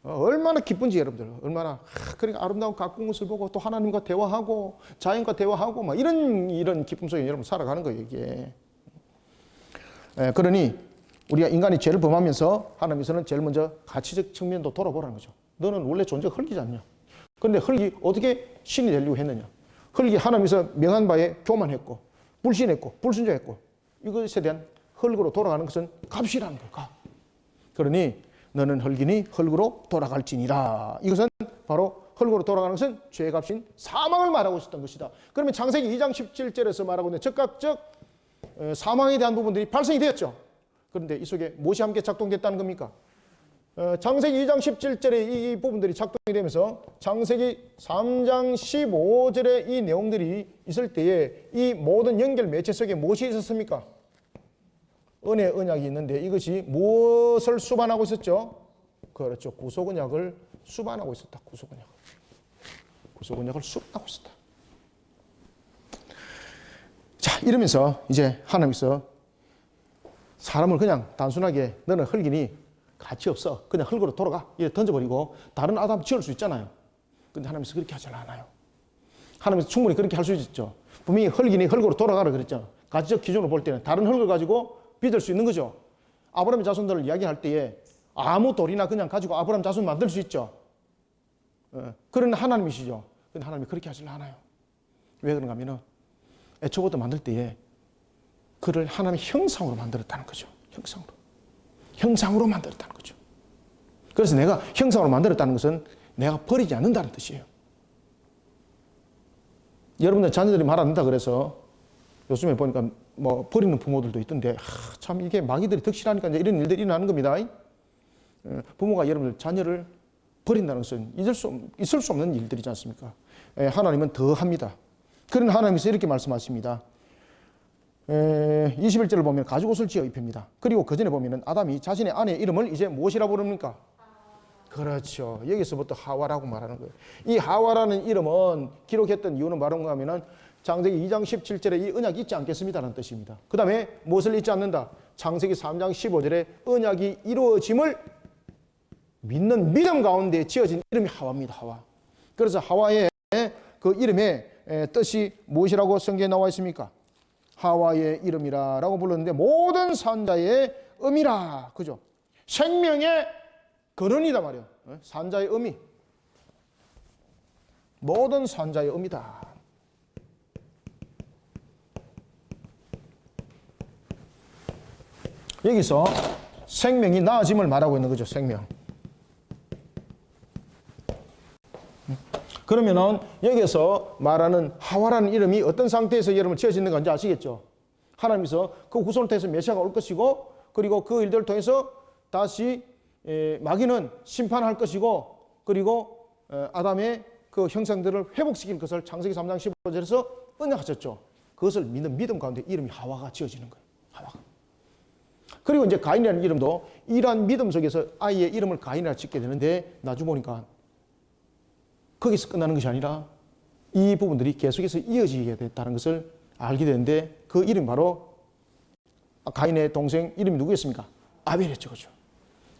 얼마나 기쁜지 여러분들. 얼마나 그러니까 아름다운 가꾼 것을 보고 또 하나님과 대화하고 자연과 대화하고 막 이런 기쁨 속에 여러분 살아가는 거예요. 이게. 그러니 우리가 인간이 죄를 범하면서 하나님께서는 제일 먼저 가치적 측면도 돌아보라는 거죠. 너는 원래 존재가 흙이지 않냐? 그런데 흙이 어떻게 신이 되려고 했느냐? 흙이 하나님께서 명한 바에 교만했고 불신했고 불순종했고 이것에 대한 흙으로 돌아가는 것은 값이라는 거예요. 값. 그러니 너는 흙이니 흙으로 돌아갈지니라. 이것은 바로 흙으로 돌아가는 것은 죄의 값인 사망을 말하고 있었던 것이다. 그러면 창세기 2장 17절에서 말하고 있는 즉각적 사망에 대한 부분들이 발생이 되었죠. 그런데 이 속에 무엇이 함께 작동됐다는 겁니까? 창세기 2장 17절에 이 부분들이 작동이 되면서 창세기 3장 15절에 이 내용들이 있을 때에 이 모든 연결 매체 속에 무엇이 있었습니까? 은혜 언약이 있는데 이것이 무엇을 수반하고 있었죠? 그렇죠. 구속 언약을 수반하고 있었다. 구속 언약을 수반하고 있었다. 자, 이러면서 이제 하나님께서 사람을 그냥 단순하게 너는 흙이니 가치 없어. 그냥 흙으로 돌아가. 이렇게 던져버리고 다른 아담 지을 수 있잖아요. 근데 하나님께서 그렇게 하지 않아요. 하나님께서 충분히 그렇게 할 수 있죠. 분명히 흙이니 흙으로 돌아가라 그랬잖아. 가치적 기준으로 볼 때는 다른 흙을 가지고 빚을 수 있는 거죠. 아브라함의 자손들을 이야기할 때에 아무 돌이나 그냥 가지고 아브라함 자손 만들 수 있죠. 그런 하나님이시죠. 근데 하나님이 그렇게 하질 않아요. 왜 그런가 하면은 애초부터 만들 때에 그를 하나님의 형상으로 만들었다는 거죠. 형상으로 만들었다는 거죠. 그래서 내가 형상으로 만들었다는 것은 내가 버리지 않는다는 뜻이에요. 여러분들 자녀들이 말 안 듣는다 그래서 요즘에 보니까 뭐 버리는 부모들도 있던데 참 이게 마귀들이 덕실하니까 이제 이런 일들이 일어나는 겁니다. 부모가 여러분들 자녀를 버린다는 것은 있을 수 없는 일들이지 않습니까? 하나님은 더 합니다. 그런 하나님께서 이렇게 말씀하십니다. 21절을 보면 가죽옷을 지어 입힙니다. 그리고 그 전에 보면은 아담이 자신의 아내의 이름을 이제 무엇이라 부릅니까? 그렇죠. 여기서부터 하와라고 말하는 거예요. 이 하와라는 이름은 기록했던 이유는 바로 하면은 창세기 2장 17절에 이 언약이 있지 않겠습니다라는 뜻입니다. 그 다음에 무엇을 잊지 않는다? 창세기 3장 15절에 언약이 이루어짐을 믿는 믿음 가운데 지어진 이름이 하와입니다. 하와. 그래서 하와의 그 이름의 뜻이 무엇이라고 성경에 나와 있습니까? 하와의 이름이라고 불렀는데 모든 산자의 의미라. 그죠? 생명의 근원이다 말이에요. 산자의 의미. 모든 산자의 의미다. 여기서 생명이 나아짐을 말하고 있는 거죠. 생명. 그러면은 여기서 말하는 하와라는 이름이 어떤 상태에서 여러분 지어지는 건지 아시겠죠? 하나님께서 그 후손을 통해서 메시아가 올 것이고 그리고 그 일들을 통해서 다시 마귀는 심판할 것이고 그리고 아담의 그 형상들을 회복시킬 것을 창세기 3장 15절에서 언약하셨죠. 그것을 믿는 믿음 가운데 이름이 하와가 지어지는 거예요. 하와가. 그리고 이제 가인이라는 이름도 이러한 믿음 속에서 아이의 이름을 가인이라 짓게 되는데 나중에 보니까 거기서 끝나는 것이 아니라 이 부분들이 계속해서 이어지게 됐다는 것을 알게 되는데 그 이름이 바로 가인의 동생 이름이 누구였습니까? 아벨이었죠. 그죠?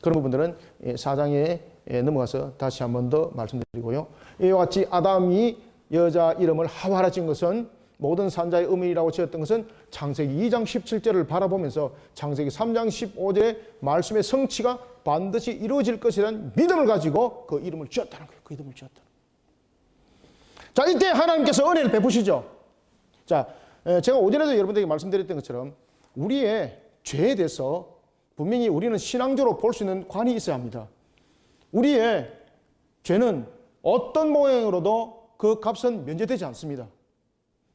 그런 부분들은 4장에 넘어가서 다시 한 번 더 말씀드리고요. 이와 같이 아담이 여자 이름을 하와라 지은 것은 모든 산자의 의미라고 지었던 것은 창세기 2장 17절을 바라보면서 창세기 3장 15절의 말씀의 성취가 반드시 이루어질 것이라는 믿음을 가지고 그 이름을 지었다는 거예요. 그 이름을 지었다. 자, 이때 하나님께서 은혜를 베푸시죠. 자, 제가 오전에도 여러분들에게 말씀드렸던 것처럼 우리의 죄에 대해서 분명히 우리는 신앙적으로 볼 수 있는 관이 있어야 합니다. 우리의 죄는 어떤 모양으로도 그 값은 면제되지 않습니다.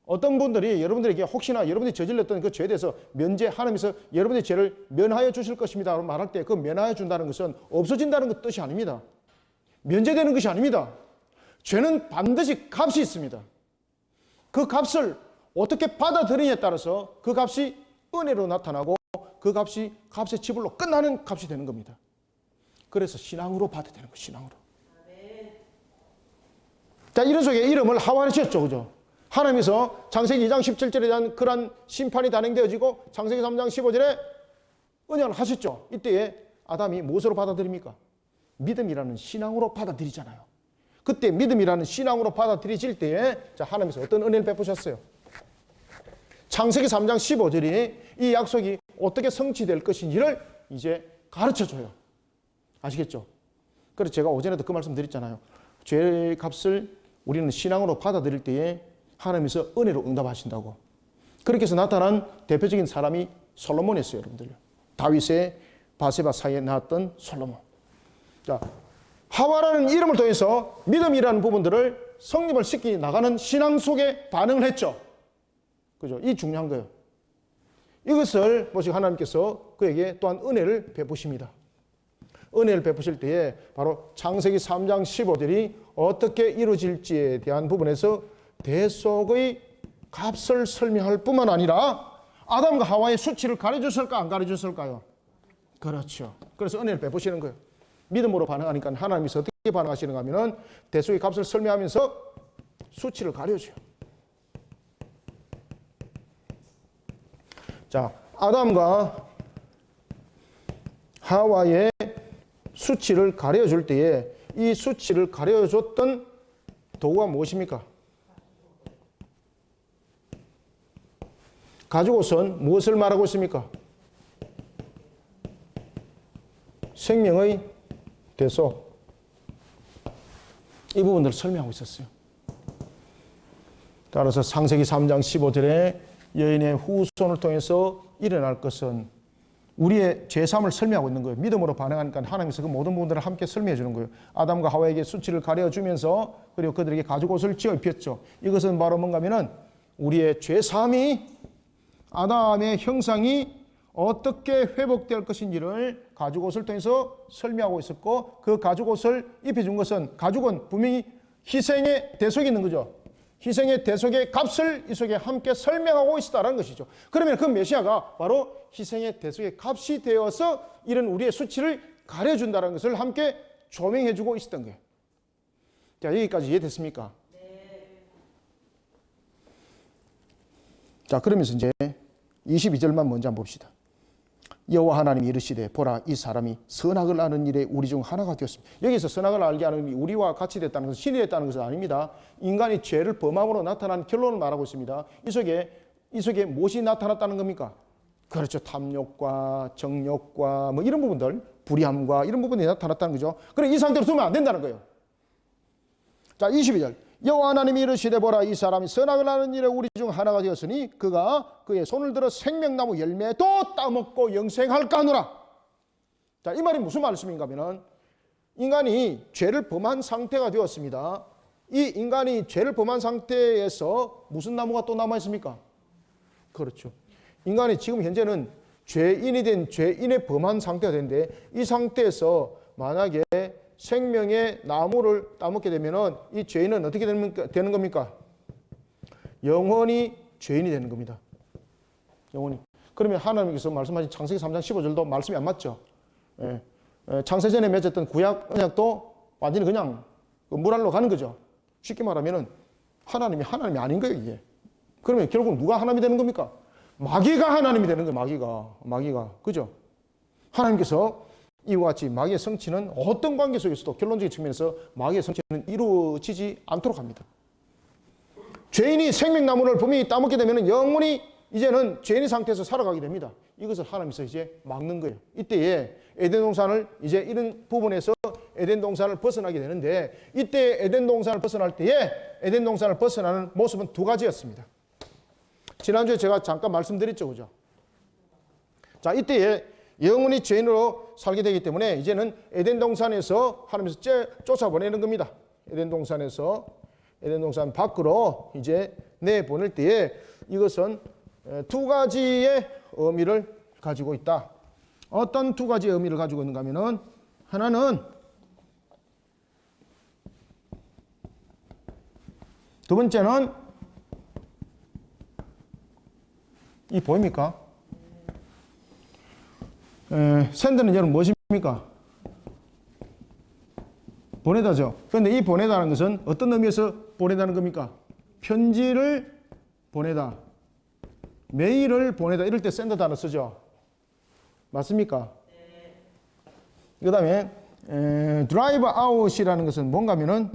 어떤 분들이 여러분들에게 혹시나 여러분들이 저질렀던 그 죄에 대해서 하나님께서 여러분의 죄를 면하여 주실 것입니다 라고 말할 때 그 면하여 준다는 것은 없어진다는 것 뜻이 아닙니다. 면제되는 것이 아닙니다. 죄는 반드시 값이 있습니다. 그 값을 어떻게 받아들이냐에 따라서 그 값이 은혜로 나타나고 그 값이 값의 지불로 끝나는 값이 되는 겁니다. 그래서 신앙으로 받아야 되는 거예요. 신앙으로. 자, 이런 속에 이름을 하와라 지었죠. 그죠? 하나님께서 창세기 2장 17절에 대한 그러한 심판이 단행되어지고 창세기 3장 15절에 은혜를 하셨죠. 이때에 아담이 무엇으로 받아들입니까? 믿음이라는 신앙으로 받아들이잖아요. 그때 믿음이라는 신앙으로 받아들이실 때에 자, 하나님께서 어떤 은혜를 베푸셨어요? 창세기 3장 15절이 이 약속이 어떻게 성취될 것인지를 이제 가르쳐줘요. 아시겠죠? 그래서 제가 오전에도 그 말씀 드렸잖아요. 죄의 값을 우리는 신앙으로 받아들일 때에 하나님께서 은혜로 응답하신다고. 그렇게 해서 나타난 대표적인 사람이 솔로몬이었어요, 여러분들. 다윗의 바세바 사이에 나왔던 솔로몬. 자, 하와라는 이름을 통해서 믿음이라는 부분들을 성립을 시키 나가는 신앙 속에 반응을 했죠. 그죠? 이 중요한 거예요. 이것을 보시고 하나님께서 그에게 또한 은혜를 베푸십니다. 은혜를 베푸실 때에 바로 창세기 3장 15절이 어떻게 이루어질지에 대한 부분에서 대속의 값을 설명할 뿐만 아니라 아담과 하와의 수치를 가려줬을까 안 가려줬을까요? 그렇죠. 그래서 은혜를 베푸시는 거예요. 믿음으로 반응하니까 하나님께서 어떻게 반응하시는가 하면은 대속의 값을 설명하면서 수치를 가려줘요. 자, 아담과 하와의 수치를 가려줄 때에 이 수치를 가려줬던 도구가 무엇입니까? 가죽옷은 무엇을 말하고 있습니까? 생명의 대속. 이 부분들을 설명하고 있었어요. 따라서 창세기 3장 15절에 여인의 후손을 통해서 일어날 것은 우리의 죄사함을 설명하고 있는 거예요. 믿음으로 반응하니까 하나님께서 그 모든 부분들을 함께 설명해 주는 거예요. 아담과 하와에게 수치를 가려주면서 그리고 그들에게 가죽옷을 지어 입혔죠. 이것은 바로 뭔가 하면은 우리의 죄사함이 아담의 형상이 어떻게 회복될 것인지를 가죽옷을 통해서 설명하고 있었고 그 가죽옷을 입혀준 것은 가죽은 분명히 희생의 대속이 있는 거죠. 희생의 대속의 값을 이 속에 함께 설명하고 있다는 것이죠. 그러면 그 메시아가 바로 희생의 대속의 값이 되어서 이런 우리의 수치를 가려준다는 것을 함께 조명해주고 있었던 거예요. 자, 여기까지 이해됐습니까? 네. 자, 그러면서 이제 22절만 먼저 한번 봅시다. 여호와 하나님이 이르시되 보라 이 사람이 선악을 아는 일에 우리 중 하나가 되었습니다. 여기서 선악을 알게 하는 일이 우리와 같이 됐다는 것은 신이 됐다는 것은 아닙니다. 인간이 죄를 범함으로 나타난 결론을 말하고 있습니다. 이 속에 무엇이 나타났다는 겁니까? 그렇죠. 탐욕과 정욕과 뭐 이런 부분들, 불의함과 이런 부분이 나타났다는 거죠. 그래 이 상태로 두면 안 된다는 거예요. 자, 22절. 여호와 하나님이 이르시되 보라 이 사람이 선악을 하는 일에 우리 중 하나가 되었으니 그가 그의 손을 들어 생명나무 열매도 따먹고 영생할까 하노라. 자, 이 말이 무슨 말씀인가 하면은 인간이 죄를 범한 상태가 되었습니다. 이 인간이 죄를 범한 상태에서 무슨 나무가 또 남아 있습니까? 그렇죠. 인간이 지금 현재는 죄인이 된 죄인의 범한 상태가 되는데 이 상태에서 만약에 생명의 나무를 따먹게 되면은 이 죄인은 어떻게 되는 겁니까? 영원히 죄인이 되는 겁니다. 영원히. 그러면 하나님께서 말씀하신 창세기 3장 15절도 말씀이 안 맞죠? 예. 창세전에 맺었던 구약 언약도 완전히 그냥 물알로 가는 거죠. 쉽게 말하면은 하나님이 아닌 거예요, 이게. 그러면 결국 누가 하나님이 되는 겁니까? 마귀가 하나님이 되는 거예요, 마귀가. 그죠? 하나님께서 이와 같이 마귀의 성취는 어떤 관계 속에서도 결론적인 측면에서 마귀의 성취는 이루어지지 않도록 합니다. 죄인이 생명나무를 분명히 따먹게 되면 영원히 이제는 죄인의 상태에서 살아가게 됩니다. 이것을 하나님께서 이제 막는 거예요. 이때에 에덴 동산을 이제 이런 부분에서 에덴 동산을 벗어나게 되는데, 이때 에덴 동산을 벗어날 때에 에덴 동산을 벗어나는 모습은 두 가지였습니다. 지난주에 제가 잠깐 말씀드렸죠, 그죠? 자, 이때에 영원히 죄인으로 살게 되기 때문에 이제는 에덴 동산에서 하나님께서 쫓아보내는 겁니다. 에덴 동산에서 에덴 동산 밖으로 이제 내보낼 때에 이것은 두 가지의 의미를 가지고 있다. 어떤 두 가지의 의미를 가지고 있는가 하면은, 하나는 두 번째는 이 보입니까? 샌드는 여러분 무엇입니까? 보내다죠. 그런데 이 보내다는 것은 어떤 의미에서 보내다는 겁니까? 편지를 보내다, 메일을 보내다, 이럴 때 샌드 단어 쓰죠. 맞습니까? 그 다음에 드라이브 아웃이라는 것은 뭔가 하면은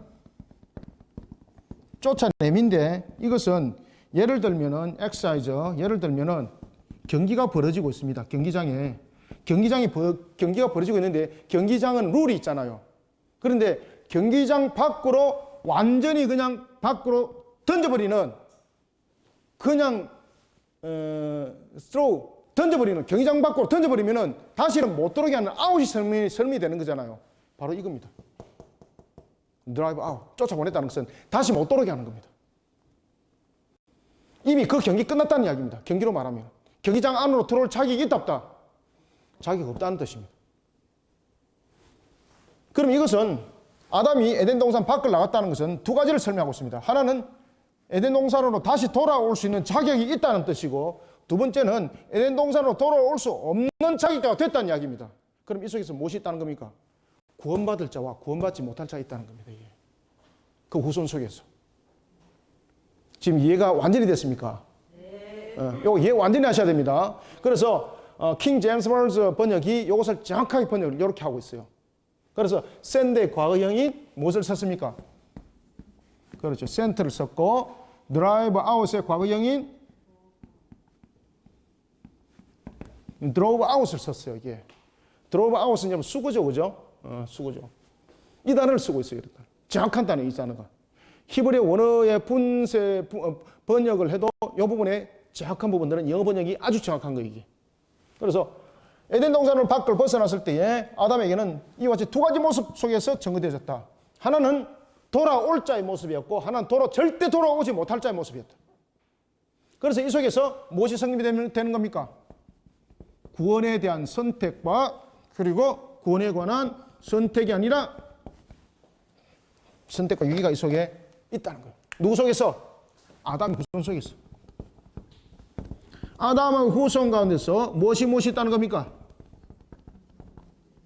쫓아냄인데, 이것은 예를 들면은 엑사이저, 예를 들면은 경기가 벌어지고 있습니다. 경기가 벌어지고 있는데 경기장은 룰이 있잖아요. 그런데 경기장 밖으로 완전히 그냥 밖으로 던져버리는, 그냥 스로우 던져버리는, 경기장 밖으로 던져버리면은 다시는 못 들어오게 하는 아웃이 설명이 되는 거잖아요. 바로 이겁니다. 드라이브 아웃, 쫓아보냈다는 것은 다시 못 들어오게 하는 겁니다. 이미 그 경기 끝났다는 이야기입니다. 경기로 말하면 경기장 안으로 들어올 자격이 있다 없다? 자격이 없다는 뜻입니다. 그럼 이것은 아담이 에덴 동산 밖을 나갔다는 것은 두 가지를 설명하고 있습니다. 하나는 에덴 동산으로 다시 돌아올 수 있는 자격이 있다는 뜻이고, 두 번째는 에덴 동산으로 돌아올 수 없는 자격자가 됐다는 이야기입니다. 그럼 이 속에서 무엇이 있다는 겁니까? 구원받을 자와 구원받지 못할 자가 있다는 겁니다. 이게. 그 후손 속에서. 지금 이해가 완전히 됐습니까? 네. 이거 이해 완전히 하셔야 됩니다. 그래서 킹 제임스 버즈 번역이 이것을 정확하게 번역을 이렇게 하고 있어요. 그래서 샌드의 과거형인 무엇을 썼습니까? 그렇죠. 센트를 썼고, 드라이브 아웃의 과거형인 드로브 아웃을 썼어요. 이게 드로브 아웃은 수거죠, 그죠? 수거죠. 이 단어를 쓰고 있어요. 이렇게. 정확한 단어, 이 단어가. 히브리 원어의 번역을 해도 이 부분에 정확한 부분들은 영어 번역이 아주 정확한 거예요, 이게. 그래서 에덴 동산을 밖을 벗어났을 때에 아담에게는 이와 같이 두 가지 모습 속에서 정의되어졌다. 하나는 돌아올 자의 모습이었고, 하나는 절대 돌아오지 못할 자의 모습이었다. 그래서 이 속에서 무엇이 성립이 되는 겁니까? 구원에 대한 선택과, 그리고 구원에 관한 선택이 아니라 선택과 유기가 이 속에 있다는 거예요. 누구 속에서? 아담 후손 속에서. 아담의 후손 가운데서 무엇이 있다는 겁니까?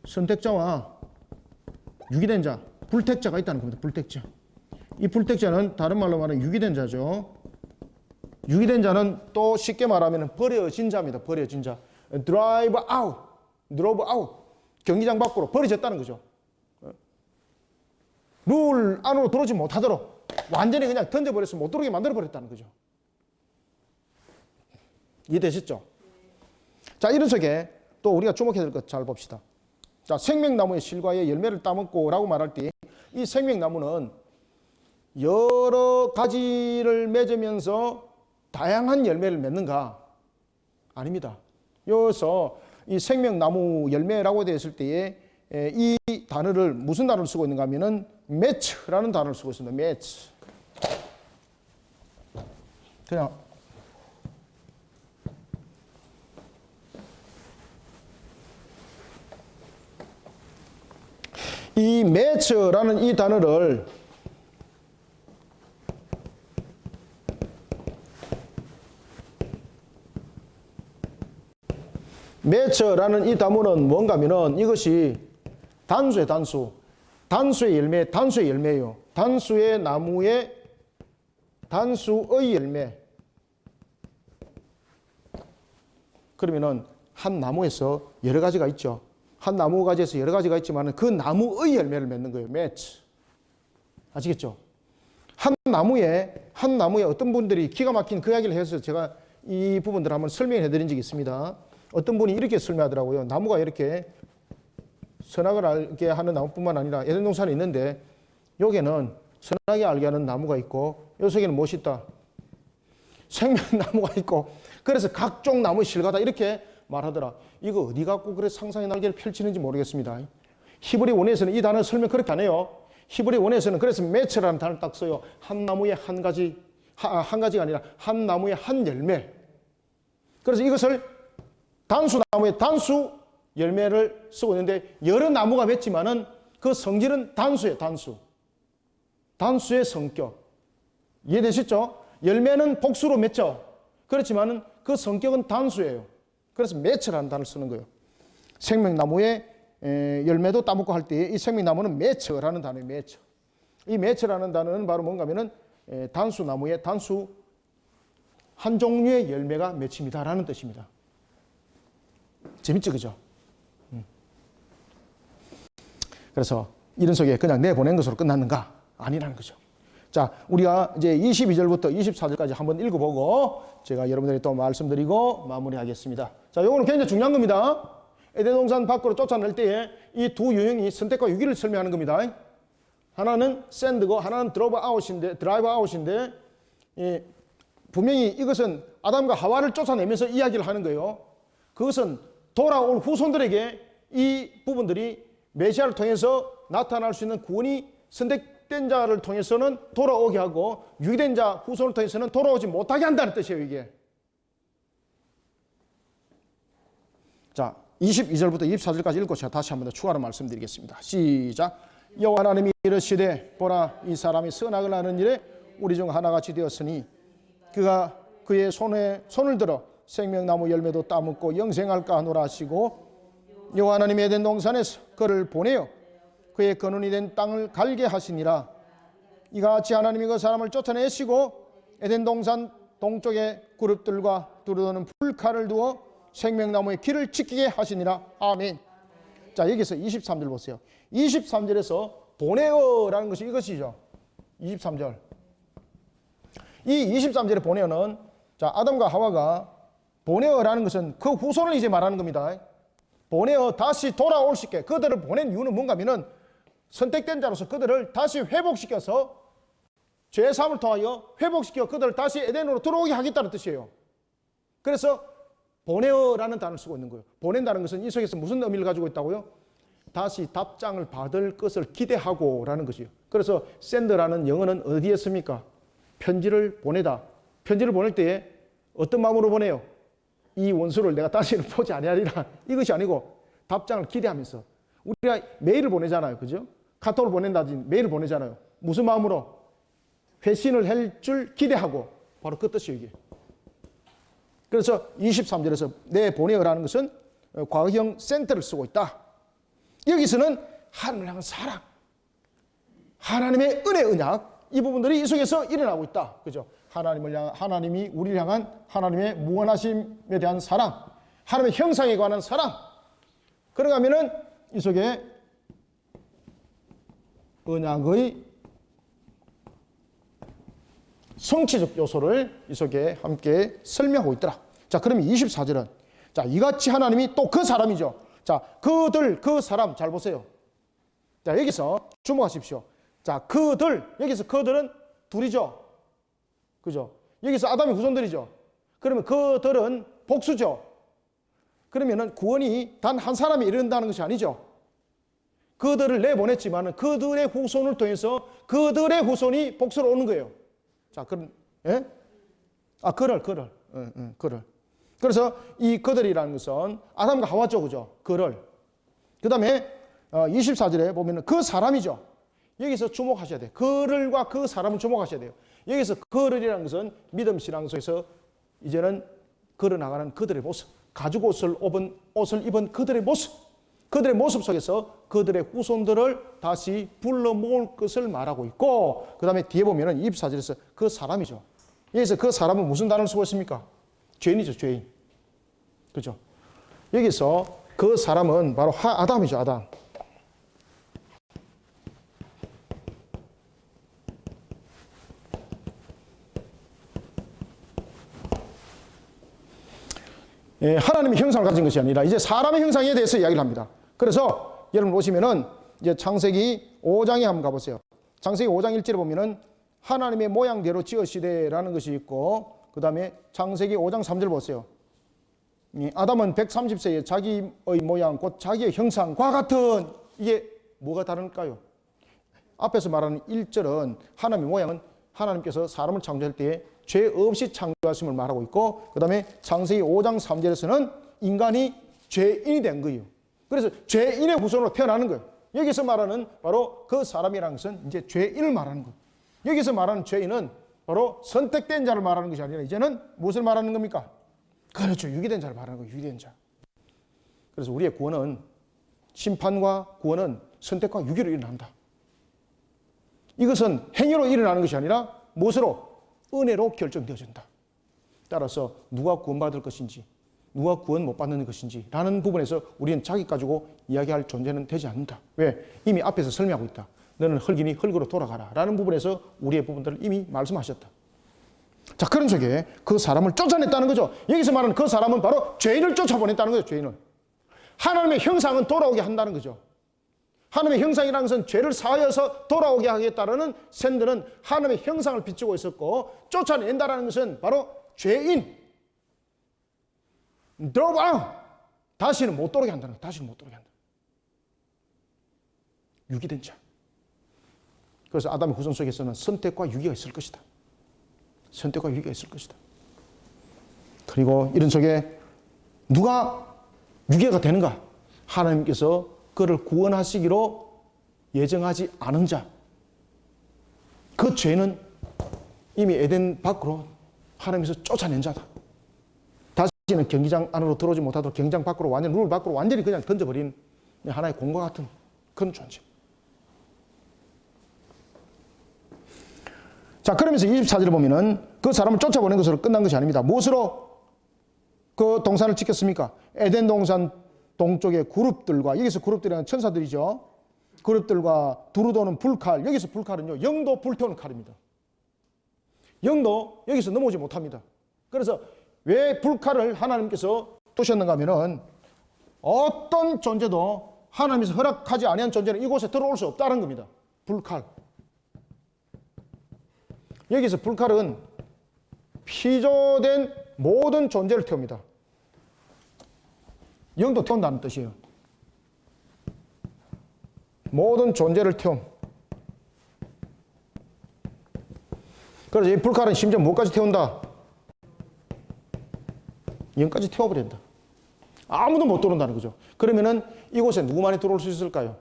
선택자와 유기된 자, 불택자가 있다는 겁니다. 불택자. 이 불택자는 다른 말로 말하면 유기된 자죠. 유기된 자는 또 쉽게 말하면 버려진 자입니다. 버려진 자. 드라이브 아웃. 경기장 밖으로 버려졌다는 거죠. 룰 안으로 들어오지 못하도록 완전히 그냥 던져버려서 못 들어오게 만들어버렸다는 거죠. 이해되셨죠? 자, 이런 속에 또 우리가 주목해야 될 것 잘 봅시다. 자, 생명나무의 실과의 열매를 따먹고 라고 말할 때, 이 생명나무는 여러 가지를 맺으면서 다양한 열매를 맺는가? 아닙니다. 여기서 이 생명나무 열매라고 되어 있을 때에 이 단어를 무슨 단어를 쓰고 있는가 하면은 매츠라는 단어를 쓰고 있습니다. 매츠. 그냥 이 매츠라는 이 단어를 매처라는 이 단어는 뭔가 하면은 이것이 단수의 단수. 단수의 열매예요. 단수의 나무의 단수의 열매. 그러면은 한 나무에서 여러 가지가 있죠. 한 나무 가지에서 여러 가지가 있지만 그 나무의 열매를 맺는 거예요. 매치. 아시겠죠? 한 나무에 어떤 분들이 기가 막힌 그 이야기를 해서 제가 이 부분들을 한번 설명해 드린 적이 있습니다. 어떤 분이 이렇게 설명하더라고요. 나무가 이렇게 선악을 알게 하는 나무뿐만 아니라 에덴 동산에 있는데 여기는 선악이 알게 하는 나무가 있고 요 속에는 무엇이 있다? 생명나무가 있고 그래서 각종 나무의 실과다 이렇게 말하더라. 이거 어디 갖고 그래 상상의 날개를 펼치는지 모르겠습니다. 히브리 원에서는 이 단어 설명 그렇게 안 해요. 히브리 원에서는 그래서 매체라는 단어를 딱 써요. 한 나무에 한 가지가 아니라 한 나무에 한 열매. 그래서 이것을 단수나무의 단수 열매를 쓰고 있는데 여러 나무가 맺지만은 그 성질은 단수예요. 단수의 성격. 이해되시죠? 열매는 복수로 맺죠. 그렇지만은 그 성격은 단수예요. 그래서 매처라는 단어를 쓰는 거예요. 생명나무의 열매도 따먹고 할 때 이 생명나무는 매처라는 단어예요. 매처. 이 매처라는 단어는 바로 뭔가 하면은 단수나무의 단수 한 종류의 열매가 맺힙니다라는 뜻입니다. 재밌죠, 그죠? 그래서 이런 속에 그냥 내보낸 것으로 끝났는가? 아니라는 거죠. 자, 우리가 이제 22절부터 24절까지 한번 읽어보고 제가 여러분들이 또 말씀드리고 마무리하겠습니다. 자, 요거는 굉장히 중요한 겁니다. 에덴 동산 밖으로 쫓아낼 때에 이 두 유형이 선택과 유기를 설명하는 겁니다. 하나는 샌드고 하나는 드라이브 아웃인데 분명히 이것은 아담과 하와를 쫓아내면서 이야기를 하는 거예요. 그것은 돌아올 후손들에게 이 부분들이 메시아를 통해서 나타날 수 있는 구원이 선택된 자를 통해서는 돌아오게 하고 유기된 자 후손을 통해서는 돌아오지 못하게 한다는 뜻이에요. 이게. 자, 22절부터 24절까지 읽고 제가 다시 한 번 더 추가로 말씀드리겠습니다. 시작. 여호와 하나님이 이르시되 보라 이 사람이 선악을 하는 일에 우리 중 하나같이 되었으니 그가 그의 손을 들어 생명나무 열매도 따먹고 영생할까 하노라 하시고 여호와 하나님이 에덴 동산에서 그를 보내어 그의 근원이 된 땅을 갈게 하시니라. 이같이 하나님이 그 사람을 쫓아내시고 에덴 동산 동쪽에 그룹들과 두루도는 불칼을 두어 생명나무의 길을 지키게 하시니라. 아멘. 자, 여기서 23절 보세요. 23절에서 보내어라는 것이 이것이죠. 23절. 이 23절의 보내어는 자, 아담과 하와가 보내어라는 것은 그 후손을 이제 말하는 겁니다. 보내어 다시 돌아올 수 있게 그들을 보낸 이유는 뭔가 하면은 선택된 자로서 그들을 다시 회복시켜서 죄사함을 통하여 회복시켜 그들을 다시 에덴으로 들어오게 하겠다는 뜻이에요. 그래서 보내어라는 단어를 쓰고 있는 거예요. 보낸다는 것은 이 속에서 무슨 의미를 가지고 있다고요? 다시 답장을 받을 것을 기대하고 라는 것이에요. 그래서 샌드라는 영어는 어디에 씁니까? 편지를 보내다. 편지를 보낼 때에 어떤 마음으로 보내요? 이 원수를 내가 다시는 보지 아니하리라. 이것이 아니고 답장을 기대하면서 우리가 메일을 보내잖아요. 그죠? 카톡을 보낸다든지 메일을 보내잖아요. 무슨 마음으로? 회신을 할 줄 기대하고 바로 그 뜻이에요. 이게. 그래서 23절에서 내 보내어라는 것은 과거형 센터를 쓰고 있다. 여기서는 하나님을 향한 사랑, 하나님의 은혜, 언약 이 부분들이 이 속에서 일어나고 있다. 그죠? 하나님이 우리를 향한 하나님의 무한하심에 대한 사랑, 하나님의 형상에 관한 사랑. 그런가 하면은 이 속에 언약의 성취적 요소를 이 속에 함께 설명하고 있더라. 자, 그러면 24절은 자, 이같이 하나님이 또 그 사람이죠. 자, 그 사람 잘 보세요. 자, 여기서 주목하십시오. 자, 여기서 그들은 둘이죠. 그죠? 여기서 아담의 후손들이죠. 그러면 그들은 복수죠. 그러면은 구원이 단 한 사람이 이른다는 것이 아니죠. 그들을 내보냈지만은 그들의 후손을 통해서 그들의 후손이 복수로 오는 거예요. 자, 그럼, 예? 그를. 그래서 이 그들이라는 것은 아담과 하와죠, 그죠? 그를. 그 다음에 24절에 보면은 그 사람이죠. 여기서 주목하셔야 돼요. 그를과 그 사람을 주목하셔야 돼요. 여기서 그를이라는 것은 믿음 신앙 속에서 이제는 걸어나가는 그들의 모습, 가죽 옷을 입은 그들의 모습 속에서 그들의 후손들을 다시 불러 모을 것을 말하고 있고, 그 다음에 뒤에 보면은 24절에서 그 사람이죠. 여기서 그 사람은 무슨 단어를 쓰고 있습니까? 죄인이죠, 죄인. 그죠? 여기서 그 사람은 바로 아담이죠, 아담. 예, 하나님의 형상을 가진 것이 아니라 이제 사람의 형상에 대해서 이야기를 합니다. 그래서 여러분 보시면은 이제 창세기 5장에 한번 가보세요. 창세기 5장 1절에 보면은 하나님의 모양대로 지으시되라는 것이 있고, 그 다음에 창세기 5장 3절 보세요. 아담은 130세에 자기의 모양 곧 자기의 형상과 같은, 이게 뭐가 다른가요? 앞에서 말하는 1절은 하나님의 모양은 하나님께서 사람을 창조할 때에 죄 없이 창조하심을 말하고 있고, 그 다음에 창세기 5장 3절에서는 인간이 죄인이 된 거예요. 그래서 죄인의 후손으로 태어나는 거예요. 여기서 말하는 바로 그 사람이라는 것은 이제 죄인을 말하는 거예요. 여기서 말하는 죄인은 바로 선택된 자를 말하는 것이 아니라 이제는 무엇을 말하는 겁니까? 그렇죠. 유기된 자를 말하는 거예요. 유기된 자. 그래서 우리의 구원은, 심판과 구원은 선택과 유기로 일어난다. 이것은 행위로 일어나는 것이 아니라 무엇으로? 은혜로 결정되어진다. 따라서 누가 구원받을 것인지, 누가 구원 못 받는 것인지 라는 부분에서 우리는 자기 가지고 이야기할 존재는 되지 않는다. 왜? 이미 앞에서 설명하고 있다. 너는 흙이니 흙으로 돌아가라 라는 부분에서 우리의 부분들을 이미 말씀하셨다. 자, 그런 속에 그 사람을 쫓아냈다는 거죠. 여기서 말하는 그 사람은 바로 죄인을 쫓아보냈다는 거죠. 죄인을. 하나님의 형상은 돌아오게 한다는 거죠. 하나님의 형상이라는 것은 죄를 사하여서 돌아오게 하겠다라는 샌들은 하나님의 형상을 비추고 있었고, 쫓아낸다라는 것은 바로 죄인, 들어봐! 다시는 못 돌아오게 한다는 거예요. 다시는 못 돌아오게 한다. 유기된 자. 그래서 아담의 후손 속에서는 선택과 유기가 있을 것이다. 선택과 유기가 있을 것이다. 그리고 이런 속에 누가 유기가 되는가? 하나님께서 그를 구원하시기로 예정하지 않은 자. 그 죄는 이미 에덴 밖으로 하나님께서 쫓아낸 자다. 다시는 경기장 안으로 들어오지 못하도록 경기장 밖으로 완전히, 룰 밖으로 완전히 그냥 던져버린 하나의 공과 같은 그런 존재. 자, 그러면서 24절에 보면은 그 사람을 쫓아보낸 것으로 끝난 것이 아닙니다. 무엇으로 그 동산을 지켰습니까? 에덴 동산 동쪽의 그룹들과, 여기서 그룹들이란 천사들이죠. 그룹들과 두루 도는 불칼, 여기서 불칼은요, 영도 불태우는 칼입니다. 영도 여기서 넘어오지 못합니다. 그래서 왜 불칼을 하나님께서 두셨는가 하면은 어떤 존재도 하나님께서 허락하지 아니한 존재는 이곳에 들어올 수 없다는 겁니다. 불칼. 여기서 불칼은 피조된 모든 존재를 태웁니다. 영도 태운다는 뜻이에요. 모든 존재를 태움. 그래서 이 불칼은 심지어 뭐까지 태운다? 영까지 태워버린다. 아무도 못 들어온다는 거죠. 그러면은 이곳에 누구만이 들어올 수 있을까요?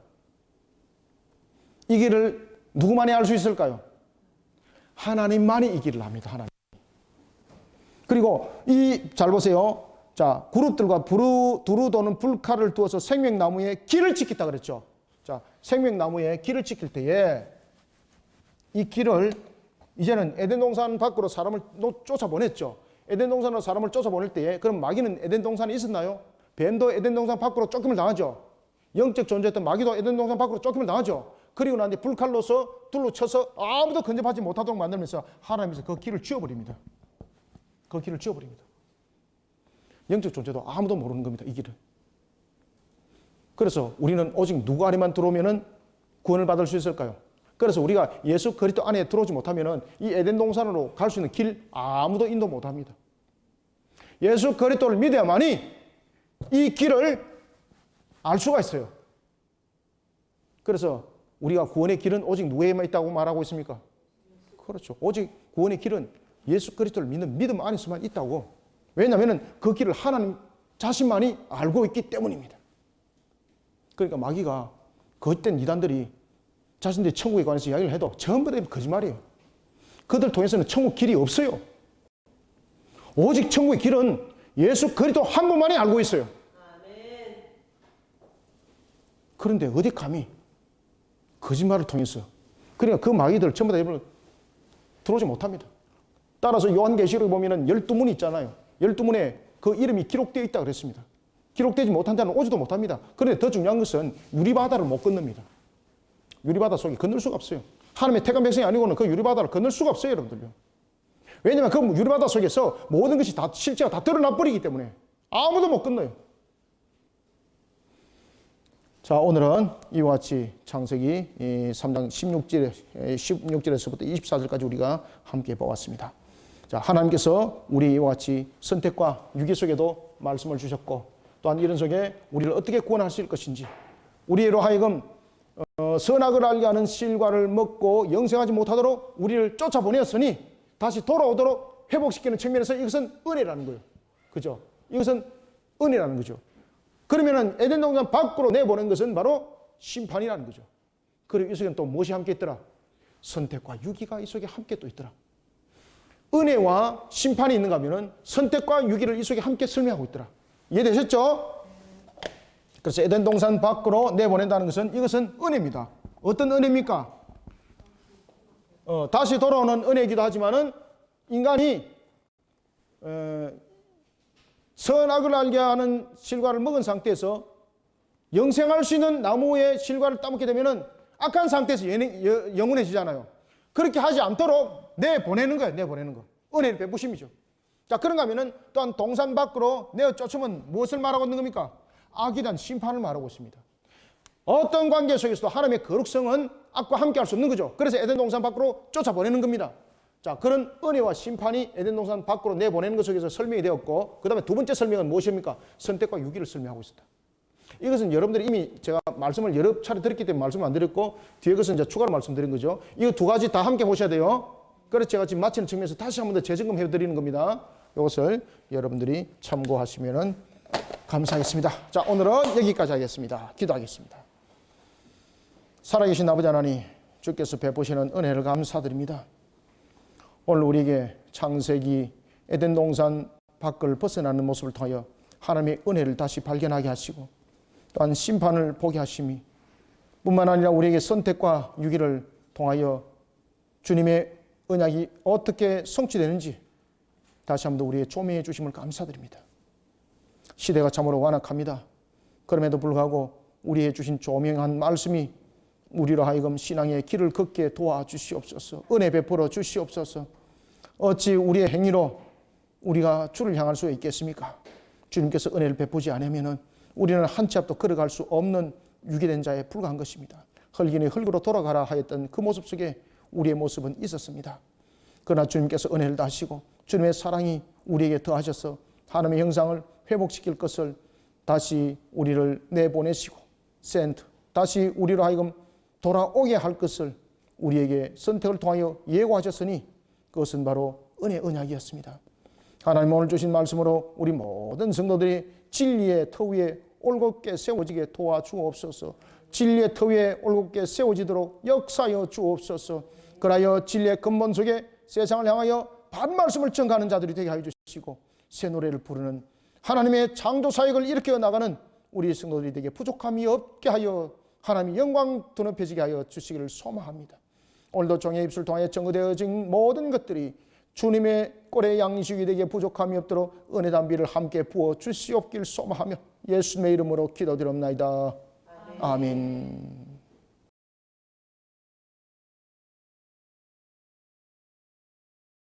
이 길을 누구만이 알 수 있을까요? 하나님만이 이 길을 합니다. 하나님. 그리고 잘 보세요. 자, 그룹들과 두루 도는 불칼을 두어서 생명나무에 길을 지켰다 그랬죠. 자, 생명나무에 길을 지킬 때에 이 길을 이제는 에덴 동산 밖으로 사람을 쫓아보냈죠. 에덴 동산으로 사람을 쫓아보낼 때에 그럼 마귀는 에덴 동산에 있었나요? 뱀도 에덴 동산 밖으로 쫓김을 당하죠. 영적 존재였던 마귀도 에덴 동산 밖으로 쫓김을 당하죠. 그리고 난 뒤 불칼로서 둘로 쳐서 아무도 근접하지 못하도록 만들면서 하나님께서 그 길을 지워버립니다. 그 길을 지워버립니다. 영적 존재도 아무도 모르는 겁니다. 이 길을. 그래서 우리는 오직 누구 안에만 들어오면은 구원을 받을 수 있을까요? 그래서 우리가 예수 그리스도 안에 들어오지 못하면은 이 에덴 동산으로 갈 수 있는 길 아무도 인도 못합니다. 예수 그리스도를 믿어야만이 이 길을 알 수가 있어요. 그래서 우리가 구원의 길은 오직 누구에만 있다고 말하고 있습니까? 그렇죠. 오직 구원의 길은 예수 그리스도를 믿는 믿음 안에서만 있다고. 왜냐하면 그 길을 하나님 자신만이 알고 있기 때문입니다. 그러니까 마귀가 그땐 이단들이 자신들이 천국에 관해서 이야기를 해도 전부 다 거짓말이에요. 그들 통해서는 천국 길이 없어요. 오직 천국의 길은 예수 그리스도 한 분만이 알고 있어요. 그런데 어디 감히 거짓말을 통해서, 그러니까 그 마귀들 전부 다 들어오지 못합니다. 따라서 요한계시록에 보면은 12문이 있잖아요. 12문에 그 이름이 기록되어 있다고 그랬습니다. 기록되지 못한 자는 오지도 못합니다. 그런데 더 중요한 것은 유리바다를 못 건넙니다. 유리바다 속에 건널 수가 없어요. 하나님의 택한 백성이 아니고는 그 유리바다를 건널 수가 없어요, 여러분들요. 왜냐하면 그 유리바다 속에서 모든 것이 다 실제가 다 드러나 버리기 때문에 아무도 못 건너요. 자, 오늘은 이와 같이 창세기 3장 16절에서부터 24절까지 우리가 함께 보았습니다. 자, 하나님께서 우리와 같이 선택과 유기 속에도 말씀을 주셨고, 또한 이런 속에 우리를 어떻게 구원하실 것인지, 우리로 하여금 선악을 알게 하는 실과를 먹고 영생하지 못하도록 우리를 쫓아보내었으니 다시 돌아오도록 회복시키는 측면에서 이것은 은혜라는 거예요. 그죠? 이것은 은혜라는 거죠. 그러면은 에덴 동산 밖으로 내보낸 것은 바로 심판이라는 거죠. 그리고 이 속에는 또 무엇이 함께 있더라? 선택과 유기가 이 속에 함께 또 있더라. 은혜와 심판이 있는가 하면은 선택과 유기를 이 속에 함께 설명하고 있더라. 이해되셨죠? 그래서 에덴 동산 밖으로 내보낸다는 것은 이것은 은혜입니다. 어떤 은혜입니까? 다시 돌아오는 은혜이기도 하지만은 인간이 선악을 알게 하는 실과를 먹은 상태에서 영생할 수 있는 나무의 실과를 따먹게 되면은 악한 상태에서 영원해지잖아요. 그렇게 하지 않도록 내보내는 거예요. 내보내는 거. 은혜의 베푸심이죠. 자, 그런가 하면은 또한 동산 밖으로 내어 쫓으면 무엇을 말하고 있는 겁니까? 악에 대한 심판을 말하고 있습니다. 어떤 관계 속에서도 하나님의 거룩성은 악과 함께 할 수 없는 거죠. 그래서 에덴 동산 밖으로 쫓아보내는 겁니다. 자, 그런 은혜와 심판이 에덴 동산 밖으로 내보내는 것 속에서 설명이 되었고, 그 다음에 두 번째 설명은 무엇입니까? 선택과 유기를 설명하고 있습니다. 이것은 여러분들이 이미 제가 말씀을 여러 차례 들었기 때문에 말씀을 안 드렸고, 뒤에 것은 이제 추가로 말씀드린 거죠. 이거 두 가지 다 함께 보셔야 돼요. 그래서 제가 지금 마치는 측면에서 다시 한 번 더 재점검해 드리는 겁니다. 이것을 여러분들이 참고하시면 감사하겠습니다. 자, 오늘은 여기까지 하겠습니다. 기도하겠습니다. 살아계신 아버지 하나님, 주께서 베푸시는 은혜를 감사드립니다. 오늘 우리에게 창세기 에덴 동산 밖을 벗어나는 모습을 통하여 하나님의 은혜를 다시 발견하게 하시고, 또한 심판을 보게 하심이 뿐만 아니라 우리에게 선택과 유기를 통하여 주님의 언약이 어떻게 성취되는지 다시 한번 우리의 조명해 주심을 감사드립니다. 시대가 참으로 완악합니다. 그럼에도 불구하고 우리의 주신 조명한 말씀이 우리로 하여금 신앙의 길을 걷게 도와주시옵소서. 은혜 베풀어 주시옵소서. 어찌 우리의 행위로 우리가 주를 향할 수 있겠습니까? 주님께서 은혜를 베푸지 않으면 우리는 한 치 앞도 걸어갈 수 없는 유기된 자에 불과한 것입니다. 흙이니 흙으로 돌아가라 하였던 그 모습 속에 우리의 모습은 있었습니다. 그러나 주님께서 은혜를 다하시고 주님의 사랑이 우리에게 더하셔서 하나님의 형상을 회복시킬 것을 다시 우리를 내보내시고 다시 우리로 하여금 돌아오게 할 것을 우리에게 선택을 통하여 예고하셨으니 그것은 바로 은혜의 언약이었습니다. 하나님 오늘 주신 말씀으로 우리 모든 성도들이 진리의 터 위에 올곧게 세워지게 도와주옵소서. 진리의 터 위에 올곧게 세워지도록 역사하여 주옵소서. 그라여 진리의 근본 속에 세상을 향하여 바른 말씀을 전가하는 자들이 되게 하여 주시고, 새 노래를 부르는 하나님의 창조 사역을 일으켜 나가는 우리 성도들이 되게 부족함이 없게 하여 하나님의 영광 드높여지게 하여 주시기를 소망합니다. 오늘도 종의 입술 통하여 증거되어진 모든 것들이 주님의 꼴의 양식이 되게 부족함이 없도록 은혜 담비를 함께 부어 주시옵길 소망하며 예수님의 이름으로 기도드립나이다. 아멘.